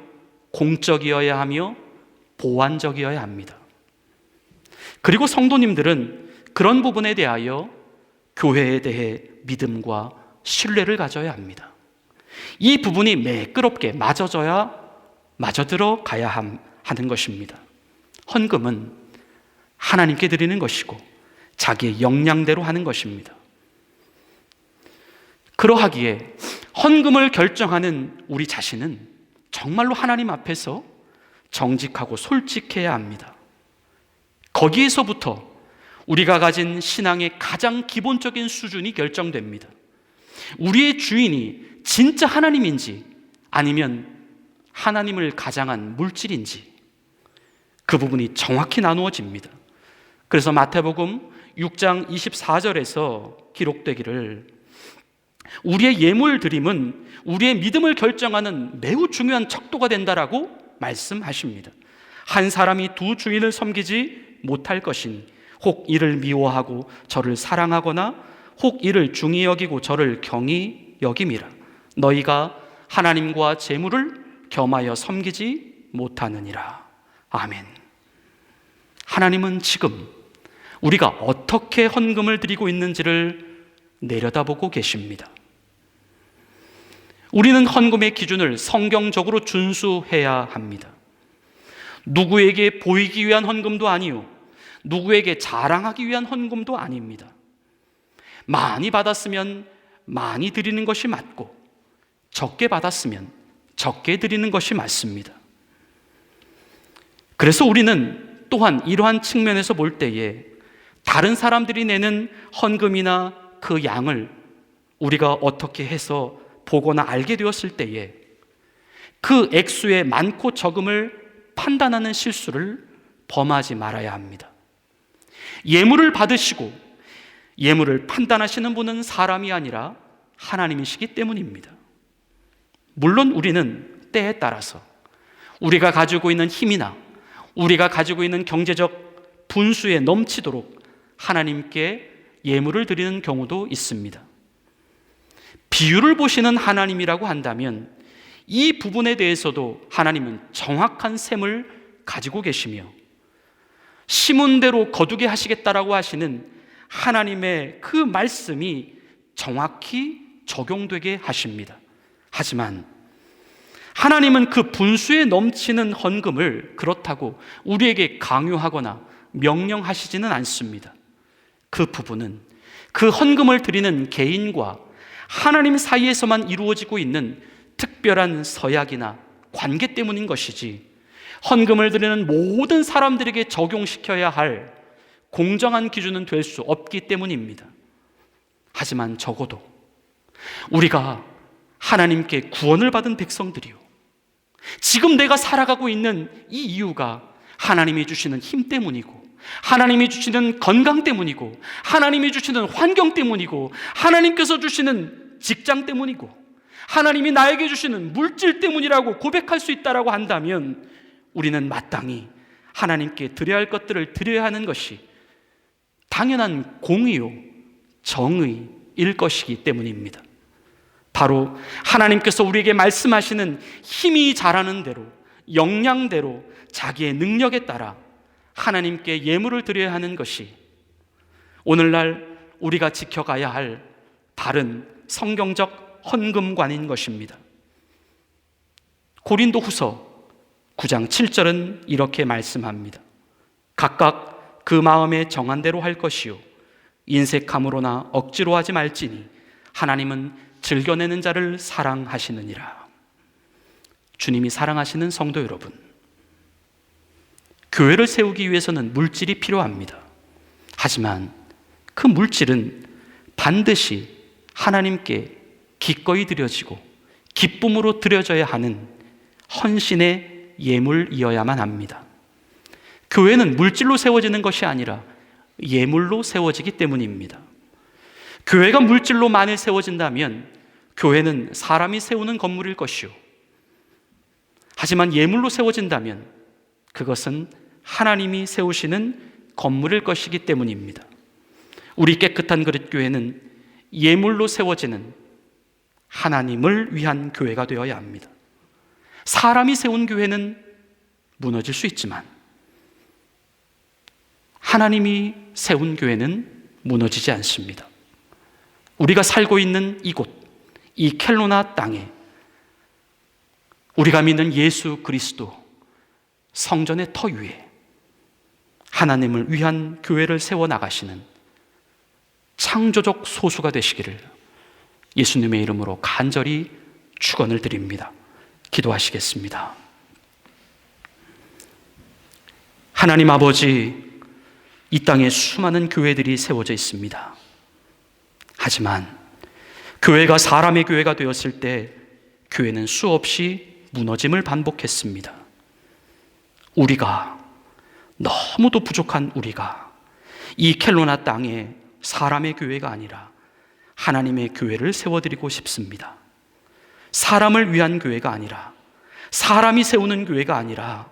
공적이어야 하며 보완적이어야 합니다. 그리고 성도님들은 그런 부분에 대하여 교회에 대해 믿음과 신뢰를 가져야 합니다. 이 부분이 매끄럽게 맞아들어 가야 하는 것입니다. 헌금은 하나님께 드리는 것이고 자기의 역량대로 하는 것입니다. 그러하기에 헌금을 결정하는 우리 자신은 정말로 하나님 앞에서 정직하고 솔직해야 합니다. 거기에서부터 우리가 가진 신앙의 가장 기본적인 수준이 결정됩니다. 우리의 주인이 진짜 하나님인지 아니면 하나님을 가장한 물질인지 그 부분이 정확히 나누어집니다. 그래서 마태복음 6장 24절에서 기록되기를 우리의 예물 드림은 우리의 믿음을 결정하는 매우 중요한 척도가 된다라고 말씀하십니다. 한 사람이 두 주인을 섬기지 못할 것이니 혹 이를 미워하고 저를 사랑하거나 혹 이를 중히 여기고 저를 경히 여김이라. 너희가 하나님과 재물을 겸하여 섬기지 못하느니라. 아멘. 하나님은 지금 우리가 어떻게 헌금을 드리고 있는지를 내려다보고 계십니다. 우리는 헌금의 기준을 성경적으로 준수해야 합니다. 누구에게 보이기 위한 헌금도 아니요, 누구에게 자랑하기 위한 헌금도 아닙니다. 많이 받았으면 많이 드리는 것이 맞고, 적게 받았으면 적게 드리는 것이 맞습니다. 그래서 우리는 또한 이러한 측면에서 볼 때에 다른 사람들이 내는 헌금이나 그 양을 우리가 어떻게 해서 보거나 알게 되었을 때에 그 액수의 많고 적음을 판단하는 실수를 범하지 말아야 합니다. 예물을 받으시고 예물을 판단하시는 분은 사람이 아니라 하나님이시기 때문입니다. 물론 우리는 때에 따라서 우리가 가지고 있는 힘이나 우리가 가지고 있는 경제적 분수에 넘치도록 하나님께 예물을 드리는 경우도 있습니다. 비율을 보시는 하나님이라고 한다면 이 부분에 대해서도 하나님은 정확한 셈을 가지고 계시며 심은 대로 거두게 하시겠다라고 하시는 하나님의 그 말씀이 정확히 적용되게 하십니다. 하지만 하나님은 그 분수에 넘치는 헌금을 그렇다고 우리에게 강요하거나 명령하시지는 않습니다. 그 부분은 그 헌금을 드리는 개인과 하나님 사이에서만 이루어지고 있는 특별한 서약이나 관계 때문인 것이지 헌금을 드리는 모든 사람들에게 적용시켜야 할 공정한 기준은 될 수 없기 때문입니다. 하지만 적어도 우리가 하나님께 구원을 받은 백성들이요, 지금 내가 살아가고 있는 이 이유가 하나님이 주시는 힘 때문이고 하나님이 주시는 건강 때문이고 하나님이 주시는 환경 때문이고 하나님께서 주시는 직장 때문이고 하나님이 나에게 주시는 물질 때문이라고 고백할 수 있다라고 한다면 우리는 마땅히 하나님께 드려야 할 것들을 드려야 하는 것이 당연한 공의요 정의일 것이기 때문입니다. 바로 하나님께서 우리에게 말씀하시는 힘이 자라는 대로 역량대로 자기의 능력에 따라 하나님께 예물을 드려야 하는 것이 오늘날 우리가 지켜가야 할 바른 성경적 헌금관인 것입니다. 고린도후서 9장 7절은 이렇게 말씀합니다. 각각 그 마음에 정한 대로 할 것이요 인색함으로나 억지로 하지 말지니 하나님은 즐겨내는 자를 사랑하시느니라. 주님이 사랑하시는 성도 여러분, 교회를 세우기 위해서는 물질이 필요합니다. 하지만 그 물질은 반드시 하나님께 기꺼이 드려지고 기쁨으로 드려져야 하는 헌신의 예물이어야만 합니다. 교회는 물질로 세워지는 것이 아니라 예물로 세워지기 때문입니다. 교회가 물질로 만일 세워진다면 교회는 사람이 세우는 건물일 것이요, 하지만 예물로 세워진다면 그것은 하나님이 세우시는 건물일 것이기 때문입니다. 우리 깨끗한 그릇 교회는 예물로 세워지는 하나님을 위한 교회가 되어야 합니다. 사람이 세운 교회는 무너질 수 있지만 하나님이 세운 교회는 무너지지 않습니다. 우리가 살고 있는 이곳, 이 켈로나 땅에 우리가 믿는 예수 그리스도 성전의 터 위에 하나님을 위한 교회를 세워나가시는 창조적 소수가 되시기를 예수님의 이름으로 간절히 축원을 드립니다. 기도하시겠습니다. 하나님 아버지, 이 땅에 수많은 교회들이 세워져 있습니다. 하지만 교회가 사람의 교회가 되었을 때 교회는 수없이 무너짐을 반복했습니다. 우리가, 너무도 부족한 우리가 이 켈로나 땅에 사람의 교회가 아니라 하나님의 교회를 세워드리고 싶습니다. 사람을 위한 교회가 아니라, 사람이 세우는 교회가 아니라,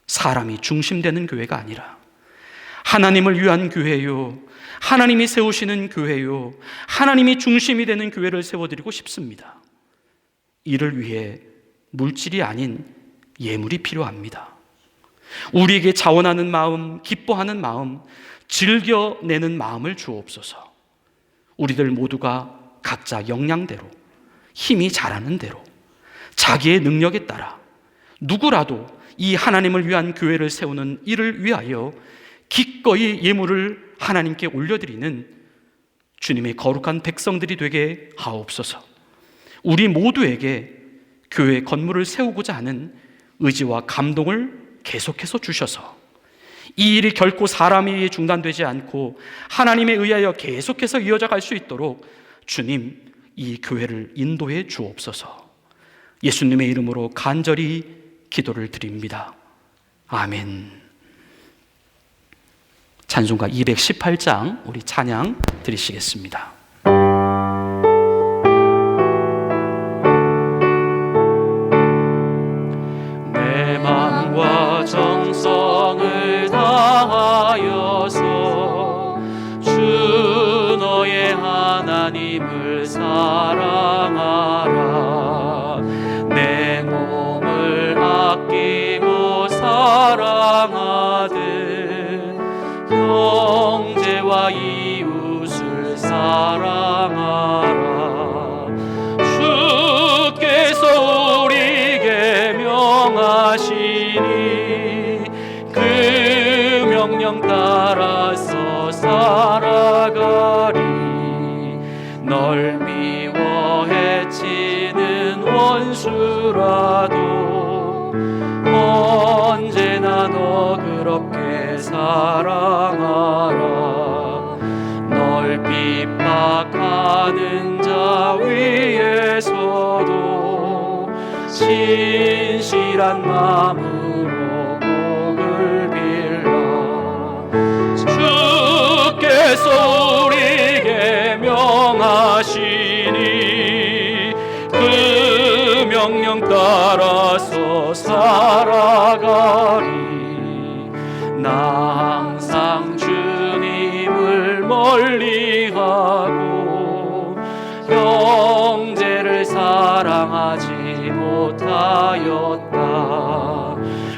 사람이 중심되는 교회가 아니라 하나님을 위한 교회요, 하나님이 세우시는 교회요, 하나님이 중심이 되는 교회를 세워드리고 싶습니다. 이를 위해 물질이 아닌 예물이 필요합니다. 우리에게 자원하는 마음, 기뻐하는 마음, 즐겨내는 마음을 주옵소서. 우리들 모두가 각자 역량대로, 힘이 자라는 대로, 자기의 능력에 따라 누구라도 이 하나님을 위한 교회를 세우는 이를 위하여 기꺼이 예물을 하나님께 올려드리는 주님의 거룩한 백성들이 되게 하옵소서. 우리 모두에게 교회 건물을 세우고자 하는 의지와 감동을 계속해서 주셔서 이 일이 결코 사람에 의해 중단되지 않고 하나님에 의하여 계속해서 이어져 갈 수 있도록 주님, 이 교회를 인도해 주옵소서. 예수님의 이름으로 간절히 기도를 드립니다. 아멘. 찬송가 218장 우리 찬양 드리시겠습니다. 내 마음과 정성을 다하여서 주 너의 하나님을 사랑하라. 내 몸을 아끼고 사랑하듯 형제와 이웃을 사랑하라. 주께서 우리에게 명하시니 그 명령 따라서 살아가리. 널 미워 해치는 원수라도 언제나 너 그렇게 사랑하라. 널 핍박하는 자 위에서도 진실한 마음으로 복을 빌라. 주께서 우리에게 명하시니 그 명령 따라서 살아가리. 나 항상 주님을 멀리하고 형제를 사랑하지 못하였다.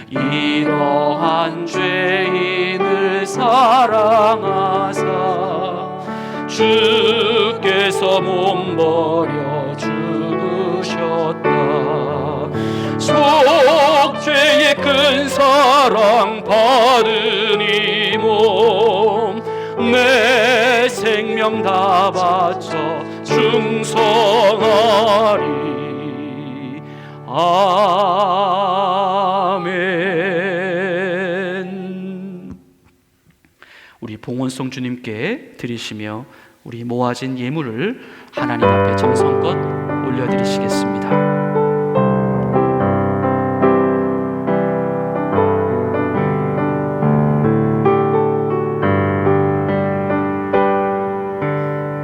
이러한 죄인을 사랑하사 주께서 몸버려 죽으셨다. 속죄의 큰 사랑 받은 이 몸 내 생명 다 바쳐 충성하리. 아멘. 우리 봉헌송 주님께 드리시며 우리 모아진 예물을 하나님 앞에 정성껏 올려드리시겠습니다.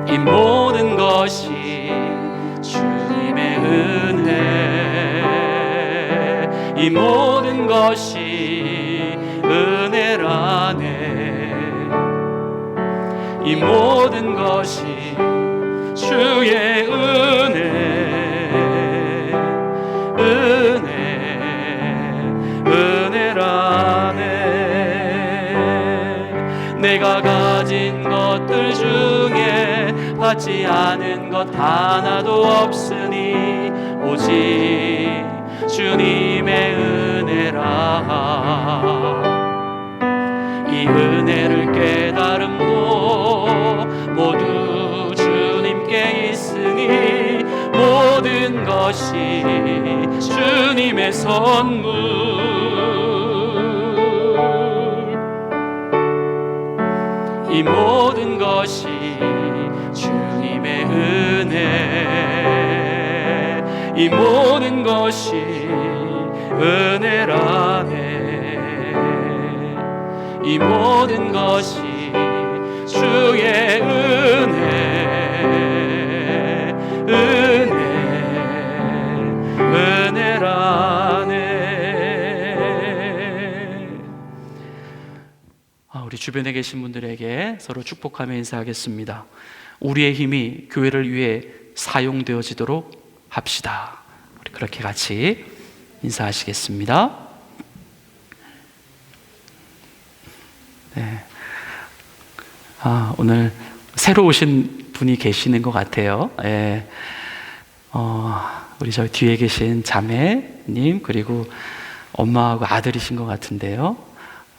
이 모든 것이 주님의 은혜, 이 모든 것이 은혜라네. 이 모든 것이 주의 은혜, 은혜라네. 내가 가진 것들 중에 받지 않은 것 하나도 없으니 오직 주님의 은혜라. 이 은혜를 깨달음도 모두 주님께 있으니 모든 것이 주님의 선물. 이 모든 것이 주님의 은혜, 이 모든 것이 은혜라네. 이 모든 것이 주의 은혜라네. 우리 주변에 계신 분들에게 서로 축복하며 인사하겠습니다. 우리의 힘이 교회를 위해 사용되어지도록 합시다. 우리 그렇게 같이 인사하시겠습니다. 네. 오늘 새로 오신 분이 계시는 것 같아요. 예. 우리 저 뒤에 계신 자매님, 그리고 엄마하고 아들이신 것 같은데요.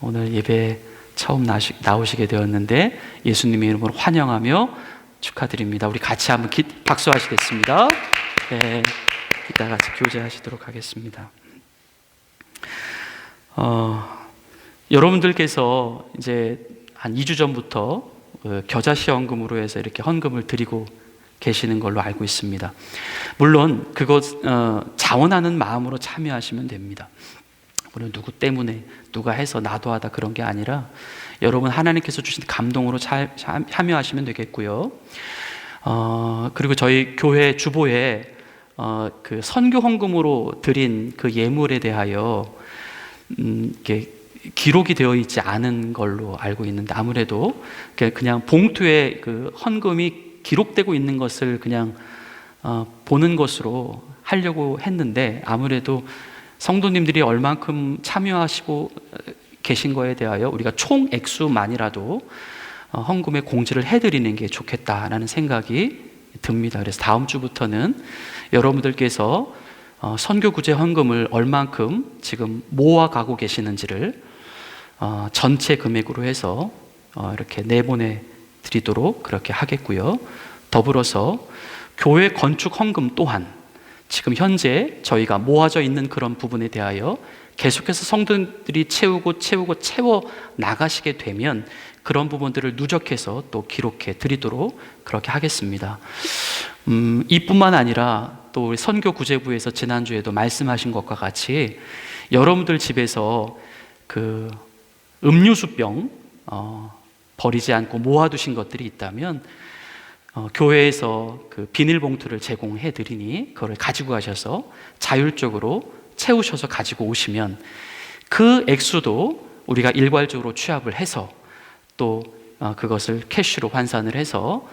오늘 예배 처음 나오시게 되었는데 예수님의 이름으로 환영하며 축하드립니다. 우리 같이 한번 박수하시겠습니다. 네, 이따 같이 교제하시도록 하겠습니다. 여러분들께서 이제 한 2주 전부터 겨자시험금으로 해서 이렇게 헌금을 드리고 계시는 걸로 알고 있습니다. 물론 그것 자원하는 마음으로 참여하시면 됩니다. 물론 누구 때문에 누가 해서 나도 하다 그런 게 아니라 여러분 하나님께서 주신 감동으로 참여하시면 되겠고요. 그리고 저희 교회 주보에 그 선교 헌금으로 드린 그 예물에 대하여 이렇게 기록이 되어 있지 않은 걸로 알고 있는데, 아무래도 그냥 봉투에 그 헌금이 기록되고 있는 것을 그냥 보는 것으로 하려고 했는데, 아무래도 성도님들이 얼만큼 참여하시고 계신 거에 대하여 우리가 총 액수만이라도 헌금의 공지를 해드리는 게 좋겠다라는 생각이 듭니다. 그래서 다음 주부터는 여러분들께서 선교구제 헌금을 얼만큼 지금 모아가고 계시는지를 전체 금액으로 해서 이렇게 내보내 드리도록 그렇게 하겠고요. 더불어서 교회 건축 헌금 또한 지금 현재 저희가 모아져 있는 그런 부분에 대하여 계속해서 성도들이 채워 나가시게 되면 그런 부분들을 누적해서 또 기록해 드리도록 그렇게 하겠습니다. 이뿐만 아니라 또 우리 선교구제부에서 지난주에도 말씀하신 것과 같이 여러분들 집에서 그 음료수병 버리지 않고 모아두신 것들이 있다면 교회에서 그 비닐봉투를 제공해 드리니 그걸 가지고 가셔서 자율적으로 채우셔서 가지고 오시면 그 액수도 우리가 일괄적으로 취합을 해서 또 그것을 캐시로 환산을 해서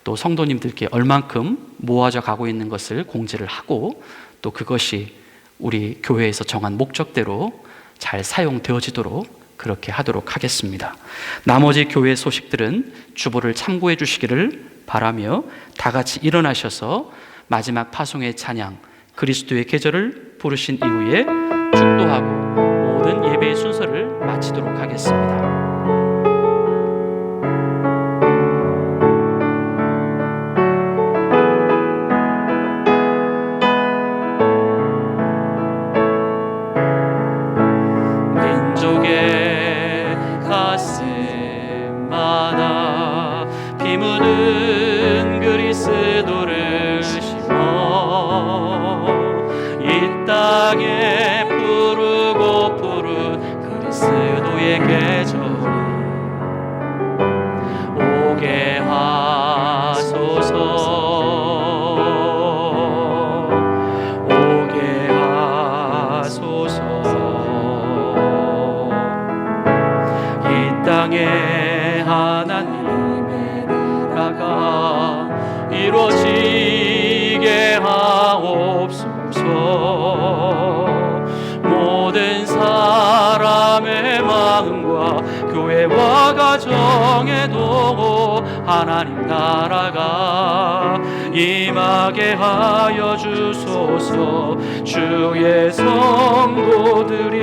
또 성도님들께 얼만큼 모아져 가고 있는 것을 공지를 하고 또 그것이 우리 교회에서 정한 목적대로 잘 사용되어지도록 그렇게 하도록 하겠습니다. 나머지 교회 소식들은 주보를 참고해 주시기를 바라며 다 같이 일어나셔서 마지막 파송의 찬양 그리스도의 계절을 부르신 이후에 축도하고 모든 예배의 순서를 마치도록 하겠습니다. 민족의 가슴마다 피 묻은 그리스도를 심어 이 땅에 푸르고 푸른 그리스도의 계절이 오게 하소서. 오게 하소서. 이 땅에 하나님의 나라가 이루어지게 하옵소서. 모든 사람의 마음과 교회와 가정에도 하나님 나라가 임하게 하여 주소서. 주의 성도들이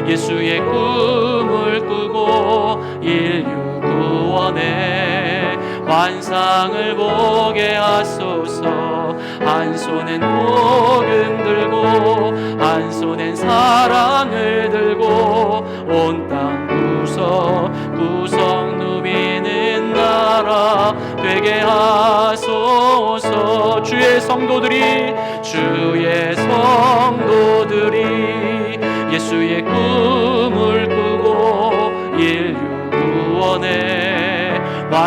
예수의 꿈을 꾸고 인류 구원의 환상을 보게 하소서. 한 손엔 복음 들고 한 손엔 사랑을 들고 온 땅 구석구석 누비는 나라 되게 하소서. 주의 성도들이 예수의 꿈을 꾸고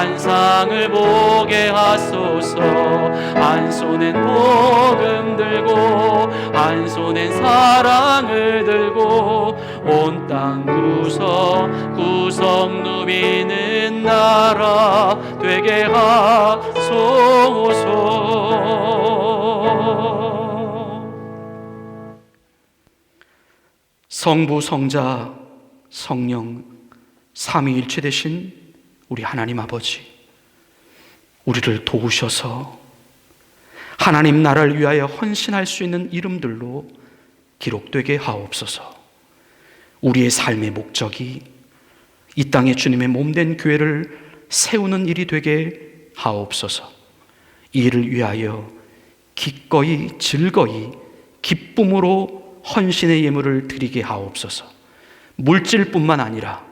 환상을 보게 하소서. 한 손엔 복음 들고 한 손엔 사랑을 들고 온 땅 구석구석 누비는 나라 되게 하소서. 성부, 성자, 성령 삼위일체 되신 우리 하나님 아버지, 우리를 도우셔서 하나님 나라를 위하여 헌신할 수 있는 이름들로 기록되게 하옵소서. 우리의 삶의 목적이 이 땅에 주님의 몸된 교회를 세우는 일이 되게 하옵소서. 이 일을 위하여 기꺼이 즐거이 기쁨으로 헌신의 예물을 드리게 하옵소서. 물질뿐만 아니라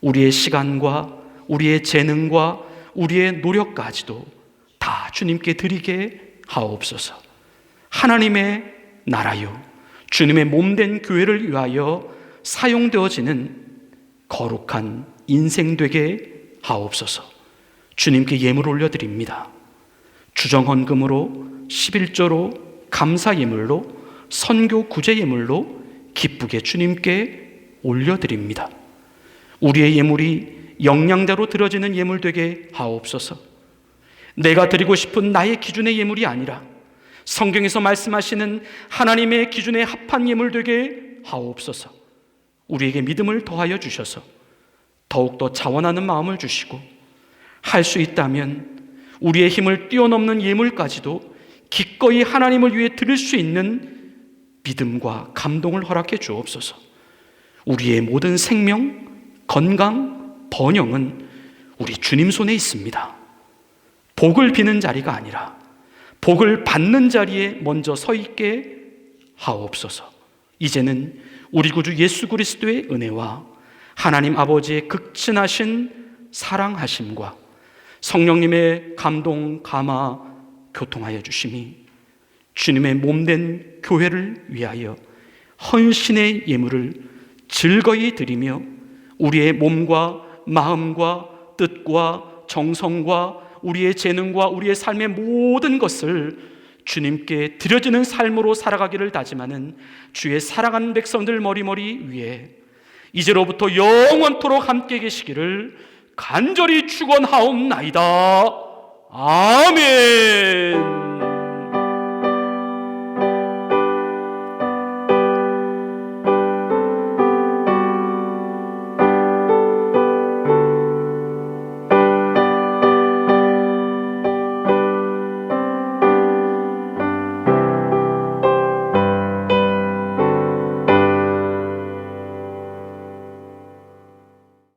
우리의 시간과 우리의 재능과 우리의 노력까지도 다 주님께 드리게 하옵소서. 하나님의 나라요 주님의 몸된 교회를 위하여 사용되어지는 거룩한 인생 되게 하옵소서. 주님께 예물 올려드립니다. 주정헌금으로 11조로 감사 예물로 선교 구제 예물로 기쁘게 주님께 올려드립니다. 우리의 예물이 역량대로 드려지는 예물 되게 하옵소서. 내가 드리고 싶은 나의 기준의 예물이 아니라 성경에서 말씀하시는 하나님의 기준에 합한 예물 되게 하옵소서. 우리에게 믿음을 더하여 주셔서 더욱더 자원하는 마음을 주시고 할 수 있다면 우리의 힘을 뛰어넘는 예물까지도 기꺼이 하나님을 위해 드릴 수 있는 믿음과 감동을 허락해 주옵소서. 우리의 모든 생명, 건강, 번영은 우리 주님 손에 있습니다. 복을 비는 자리가 아니라 복을 받는 자리에 먼저 서 있게 하옵소서. 이제는 우리 구주 예수 그리스도의 은혜와 하나님 아버지의 극진하신 사랑하심과 성령님의 감동, 감화, 교통하여 주심이 주님의 몸된 교회를 위하여 헌신의 예물을 즐거이 드리며 우리의 몸과 마음과 뜻과 정성과 우리의 재능과 우리의 삶의 모든 것을 주님께 드려지는 삶으로 살아가기를 다짐하는 주의 사랑하는 백성들 머리머리 위에 이제로부터 영원토록 함께 계시기를 간절히 축원하옵나이다. 아멘.